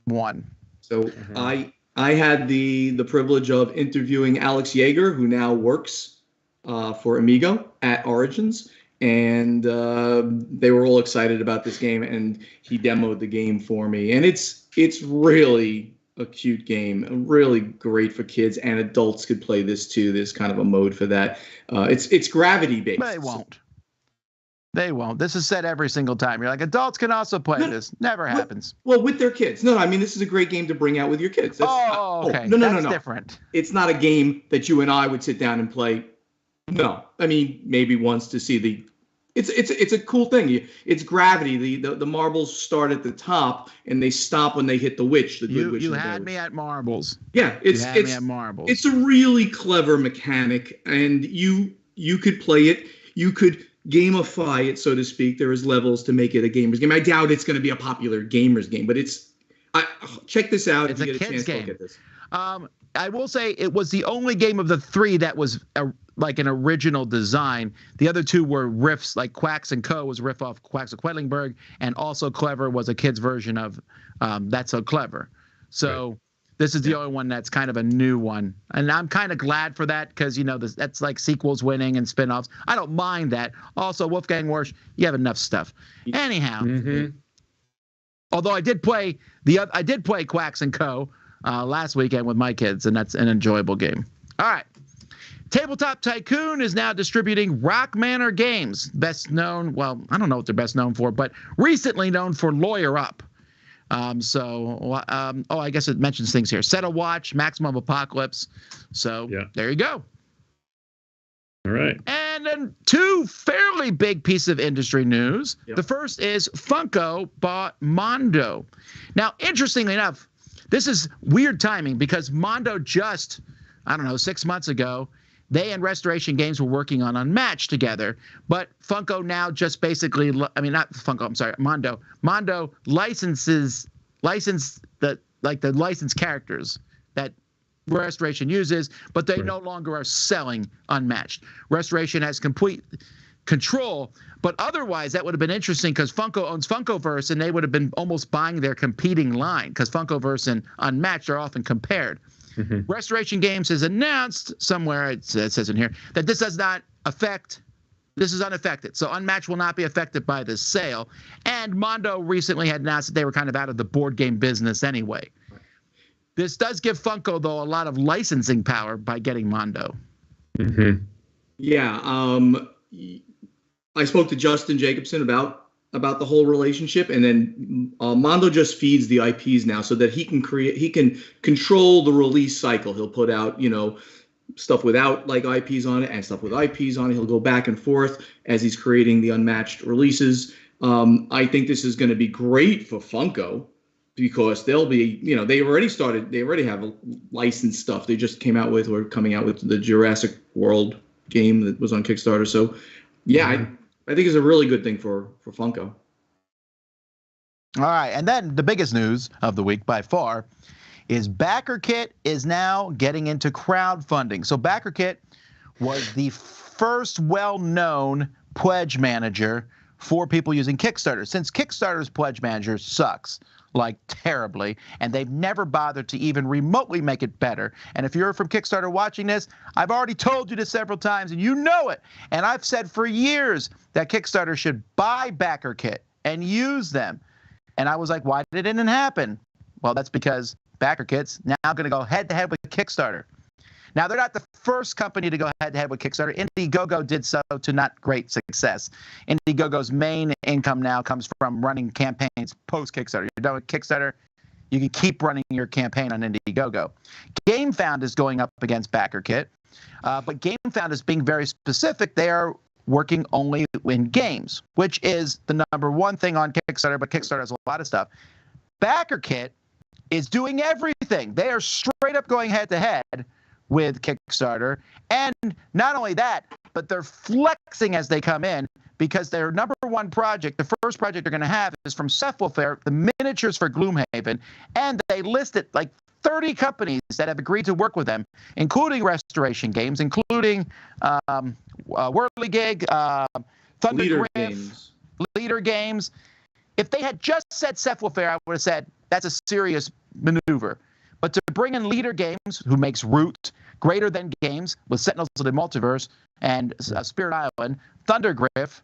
won. So I had the privilege of interviewing Alex Yeager, who now works for Amigo at Origins, and they were all excited about this game, and he demoed the game for me, and it's really a cute game, really great for kids, and adults could play this too. There's kind of a mode for that. It's gravity based. But they won't. They won't. This is said every single time. You're like, adults can also play this. Never happens. Well, with their kids. No, I mean, this is a great game to bring out with your kids. Okay. No. That's different. It's not a game that you and I would sit down and play. No. I mean, maybe once to see the... It's a cool thing. It's gravity. The marbles start at the top, and they stop when they hit the witch. The good witch. You had me at marbles. Yeah, you had me at marbles. It's a really clever mechanic, and you could play it. You could gamify it, so to speak. There is levels to make it a gamer's game. I doubt it's going to be a popular gamer's game, but check this out. It's if you a get a kid's chance to game. look at this. I will say it was the only game of the 3 that was like an original design. The other 2 were riffs, like Quacks and Co. was a riff off Quacks of Quedlinburg, and Also Clever was a kid's version of That's So Clever. So right. This is the only one that's kind of a new one. And I'm kind of glad for that because, that's like sequels winning and spin-offs. I don't mind that. Also, Wolfgang Warsch, you have enough stuff. Anyhow, although I did play Quacks and Co. Last weekend with my kids, and that's an enjoyable game. All right. Tabletop Tycoon is now distributing Rock Manor Games, best known, well, I don't know what they're best known for, but recently known for Lawyer Up. I guess it mentions things here. Settle Watch, Maximum Apocalypse. So There you go. All right. And then 2 fairly big pieces of industry news. Yep. The first is Funko bought Mondo. Now, interestingly enough, this is weird timing because Mondo just, 6 months ago, they and Restoration Games were working on Unmatched together, but Funko now just basically, Mondo. Mondo licensed the licensed characters that Restoration uses, but they no longer are selling Unmatched. Restoration has complete control, but otherwise that would have been interesting because Funko owns Funkoverse, and they would have been almost buying their competing line because Funkoverse and Unmatched are often compared. Restoration Games has announced somewhere, it says in here, that this is unaffected. So Unmatched will not be affected by this sale. And Mondo recently had announced that they were kind of out of the board game business anyway. This does give Funko, though, a lot of licensing power by getting Mondo. Yeah. I spoke to Justin Jacobson about the whole relationship, and then Mondo just feeds the IPs now so that he can control the release cycle. He'll put out stuff without IPs on it and stuff with IPs on it. He'll go back and forth as he's creating the Unmatched releases. I think this is going to be great for Funko because they'll be they already have licensed stuff. They just coming out with the Jurassic World game that was on Kickstarter. So I think it's a really good thing for Funko. All right, and then the biggest news of the week by far is BackerKit is now getting into crowdfunding. So BackerKit was the first well-known pledge manager for people using Kickstarter. Since Kickstarter's pledge manager sucks, terribly, and they've never bothered to even remotely make it better. And if you're from Kickstarter watching this, I've already told you this several times, and you know it. And I've said for years that Kickstarter should buy BackerKit and use them. And I was like, why did it didn't happen? Well, that's because BackerKit's now going to go head-to-head with Kickstarter. Now, they're not the first company to go head-to-head with Kickstarter. Indiegogo did so to not great success. Indiegogo's main income now comes from running campaigns post-Kickstarter. You're done with Kickstarter, you can keep running your campaign on Indiegogo. GameFound is going up against BackerKit, but GameFound is being very specific. They are working only in games, which is the number one thing on Kickstarter, but Kickstarter has a lot of stuff. BackerKit is doing everything. They are straight up going head-to-head with Kickstarter. And not only that, but they're flexing as they come in, because their number one project, the first project they're going to have, is from Cephalofair, the miniatures for Gloomhaven, and they listed like 30 companies that have agreed to work with them, including Restoration Games, including Whirligig, Thunder Leader Griff, Games. Leader Games. If they had just said Cephalofair, I would have said that's a serious maneuver. But to bring in Leader Games, who makes Root, Greater Than Games with Sentinels of the Multiverse and Spirit Island, Thunder Griff,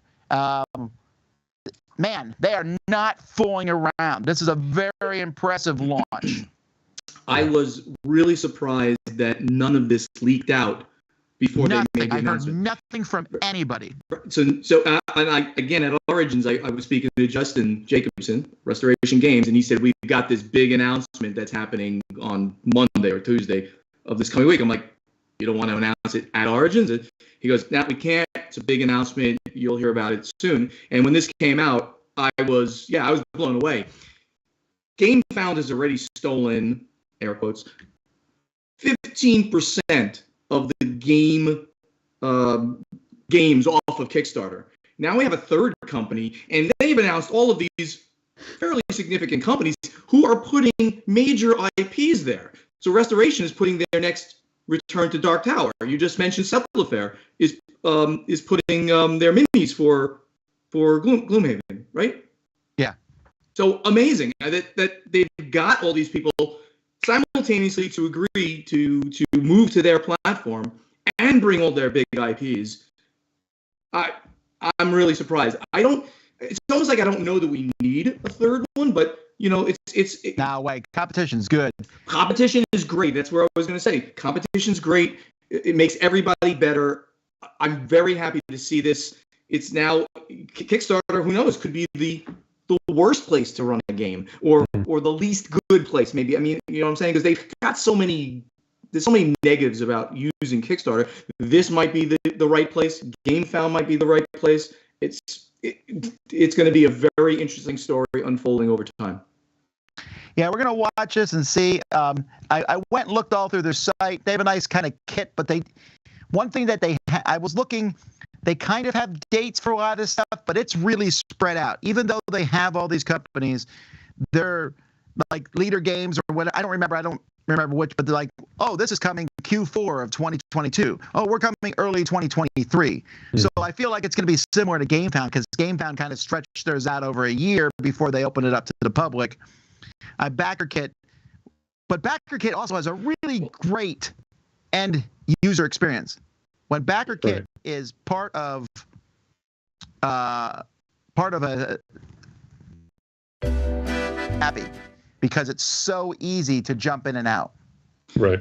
man, they are not fooling around. This is a very impressive launch. I was really surprised that none of this leaked out before they made the I heard announcement. nothing from anybody. Again, at Origins, I was speaking to Justin Jacobson, Restoration Games, and he said, we've got this big announcement that's happening on Monday or Tuesday of this coming week. I'm like, you don't want to announce it at Origins? He goes, no, we can't. It's a big announcement. You'll hear about it soon. And when this came out, I was blown away. GameFound has already stolen, air quotes, 15% of the games off of Kickstarter. Now we have a third company, and they've announced all of these fairly significant companies who are putting major IPs there. So Restoration is putting their next Return to Dark Tower. You just mentioned Cephalofair is putting their minis for Gloomhaven, right? Yeah. So amazing that they've got all these people simultaneously to agree to move to their platform and bring all their big IPs. I'm really surprised. It's almost like I don't know that we need a third one, but Now wait, competition's good. Competition is great. That's where I was going to say. Competition's great. It makes everybody better. I'm very happy to see this. It's now Kickstarter. Who knows? Could be the worst place to run a game, or the least good place, maybe. I mean, you know what I'm saying? Because they've got there's so many negatives about using Kickstarter. This might be the right place. GameFound might be the right place. It's going to be a very interesting story unfolding over time. Yeah, we're going to watch this and see. I went and looked all through their site. They have a nice kind of kit, but one thing that I was looking, they kind of have dates for a lot of this stuff, but it's really spread out. Even though they have all these companies, they're like Leader Games or what, I don't remember which, but they're like, oh, this is coming Q4 of 2022. Oh, we're coming early 2023. So I feel like it's going to be similar to GameFound, because GameFound kind of stretched theirs out over a year before they opened it up to the public. BackerKit also has a really great end user experience. When BackerKit is part of a happy, because it's so easy to jump in and out. Right.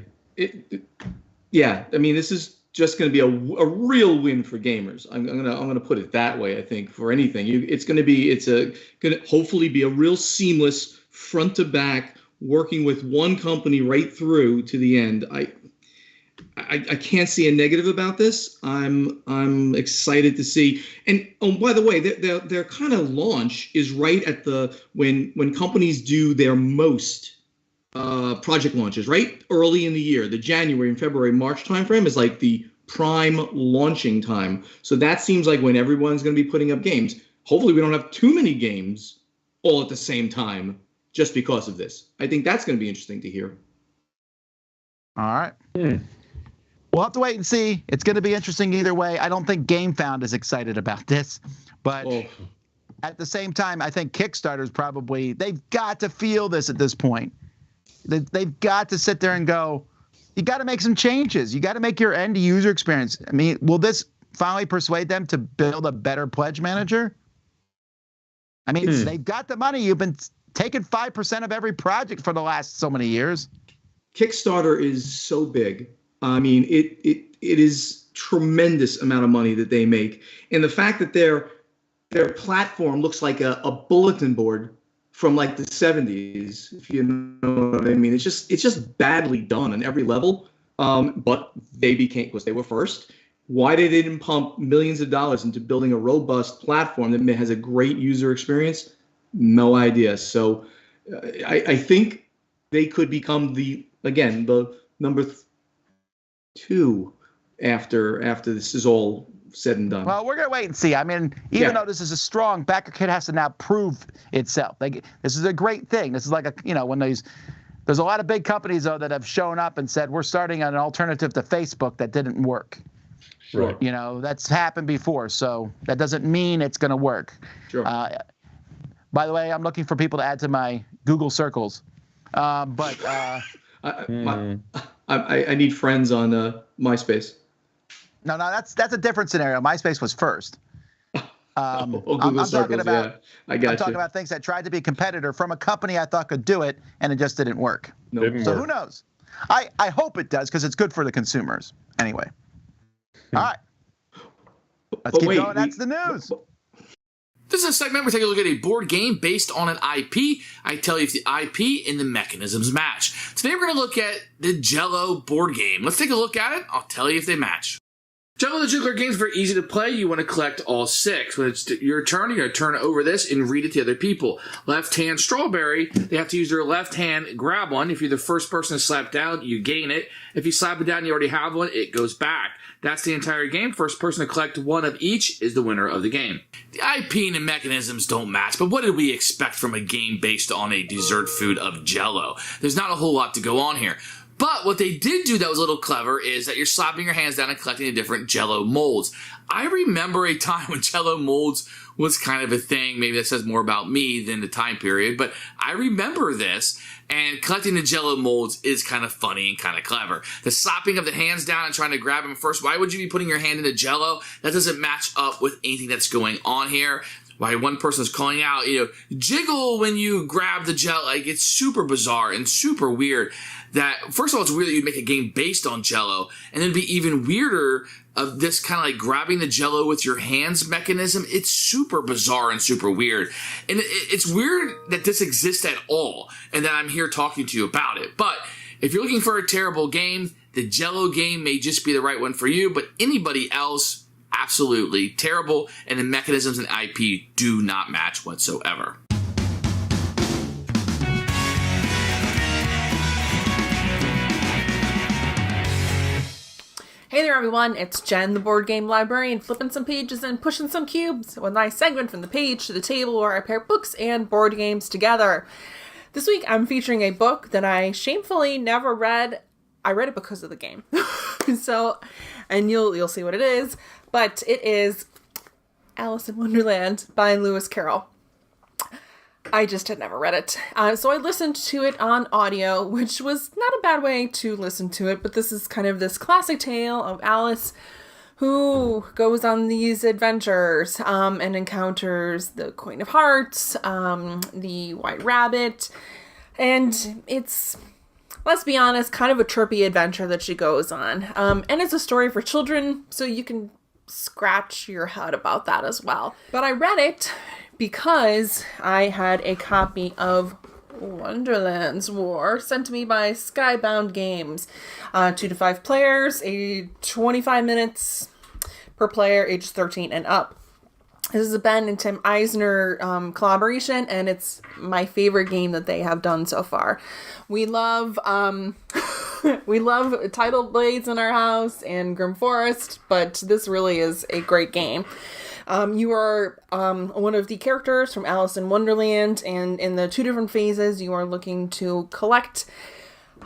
Yeah, I mean, this is just going to be a real win for gamers. I'm gonna put it that way. I think for anything, it's going to hopefully be a real seamless front to back, working with one company right through to the end. I can't see a negative about this. I'm excited to see. And by the way, their kind of launch is right at when companies do their most project launches, right early in the year. The January and February, March timeframe is like the prime launching time. So that seems like when everyone's going to be putting up games. Hopefully, we don't have too many games all at the same time just because of this. I think that's going to be interesting to hear. All right. We'll have to wait and see. It's going to be interesting either way. I don't think GameFound is excited about this, but at the same time, I think Kickstarter's they've got to feel this at this point. They've got to sit there and go, you got to make some changes. You got to make your end user experience. I mean, will this finally persuade them to build a better pledge manager? I mean, they've got the money. You've been taking 5% of every project for the last so many years. Kickstarter is so big. I mean, it is tremendous amount of money that they make, and the fact that their platform looks like a bulletin board from like the 70s, if you know what I mean. It's just badly done on every level. But they became, because they were first. Why they didn't pump millions of dollars into building a robust platform that has a great user experience, no idea. So I think they could become the number 2 after this is all said and done. Well, we're going to wait and see. I mean, even though this is a strong, Backer Kid has to now prove itself. This is a great thing. This is like when there's a lot of big companies, though, that have shown up and said, we're starting an alternative to Facebook that didn't work. Sure. That's happened before, so that doesn't mean it's going to work. Sure. By the way, I'm looking for people to add to my Google circles. I need friends on MySpace. No, that's a different scenario. MySpace was first. Google circles, yeah. I'm talking about things that tried to be a competitor from a company I thought could do it, and it just didn't work. So who knows? I hope it does, because it's good for the consumers. Anyway. All right. Let's keep going. That's the news. This is a segment where we take a look at a board game based on an IP. I tell you if the IP and the mechanisms match. Today we're going to look at the Jello board game. Let's take a look at it. I'll tell you if they match. Jello the Jiggler game is very easy to play. You want to collect all 6. When it's your turn, you're going to turn over this and read it to other people. Left hand strawberry, they have to use their left hand, grab one. If you're the first person to slap down, you gain it. If you slap it down and you already have one, it goes back. That's the entire game. First person to collect one of each is the winner of the game. The IP and the mechanisms don't match, but what did we expect from a game based on a dessert food of Jello? There's not a whole lot to go on here. But what they did do that was a little clever is that you're slapping your hands down and collecting the different Jello molds. I remember a time when Jello molds was kind of a thing. Maybe that says more about me than the time period, but I remember this, and collecting the Jello molds is kind of funny and kind of clever. The slapping of the hands down and trying to grab them first, why would you be putting your hand in the Jello? That doesn't match up with anything that's going on here. Why one person's calling out, jiggle when you grab the Jello. Like, it's super bizarre and super weird. That, first of all, it's weird that you'd make a game based on Jello, and then it'd be even weirder of this kind of like grabbing the Jello with your hands mechanism. It's super bizarre and super weird. And it's weird that this exists at all, and that I'm here talking to you about it. But if you're looking for a terrible game, the Jello game may just be the right one for you, but anybody else, absolutely terrible, and the mechanisms and IP do not match whatsoever. Hey there everyone, it's Jen, the board game librarian, flipping some pages and pushing some cubes, a nice segment from the page to the table where I pair books and board games together. This week I'm featuring a book that I shamefully never read. I read it because of the game. And you'll see what it is, but it is Alice in Wonderland by Lewis Carroll. I just had never read it. So I listened to it on audio, which was not a bad way to listen to it, but this is kind of this classic tale of Alice who goes on these adventures and encounters the Queen of Hearts, the White Rabbit, and it's, let's be honest, kind of a trippy adventure that she goes on. And it's a story for children, so you can scratch your head about that as well. But I read it because I had a copy of Wonderland's War sent to me by Skybound Games. 2 to 5 players, 25 minutes per player, age 13 and up. This is a Ben and Tim Eisner collaboration, and it's my favorite game that they have done so far. We love Tidal Blades in our house and Grim Forest, but this really is a great game. You are one of the characters from Alice in Wonderland, and in the 2 different phases, you are looking to collect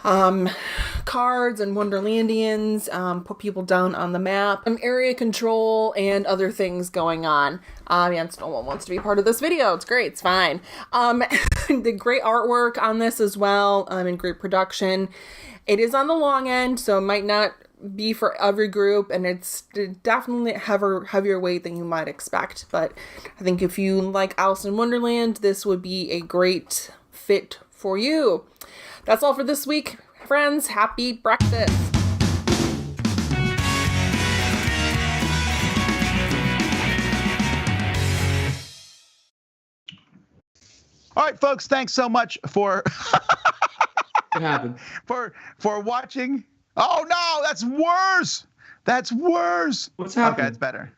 cards and Wonderlandians, put people down on the map, area control, and other things going on. Yes, no one wants to be part of this video. It's great. It's fine. The great artwork on this as well, and great production. It is on the long end, so it might not be for every group, and it's definitely heavier weight than you might expect. But I think if you like Alice in Wonderland, this would be a great fit for you. That's all for this week, friends. Happy breakfast. All right, folks. Thanks so much for What happened? for watching. Oh no, that's worse. That's worse. What's happening? Okay, it's better.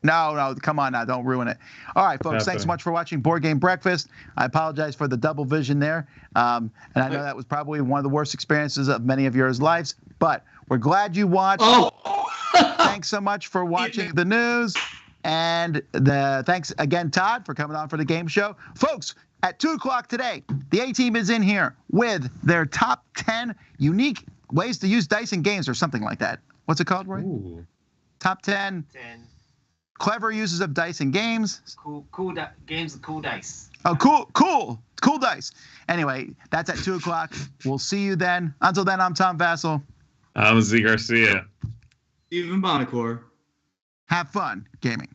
No, come on now, don't ruin it. All right, folks, thanks so much for watching Board Game Breakfast. I apologize for the double vision there, and I know that was probably one of the worst experiences of many of your lives, but we're glad you watched. Oh, Thanks so much for watching the news, and thanks again, Todd, for coming on for the game show. Folks, at 2 o'clock today, the A-Team is in here with their top 10 unique ways to use dice in games or something like that. What's it called, Roy? Ooh. Top 10 clever uses of dice in games. Games with cool dice. Oh, cool dice. Anyway, that's at 2 o'clock. We'll see you then. Until then, I'm Tom Vassell. I'm Z Garcia. Stephen Bonacore. Have fun gaming.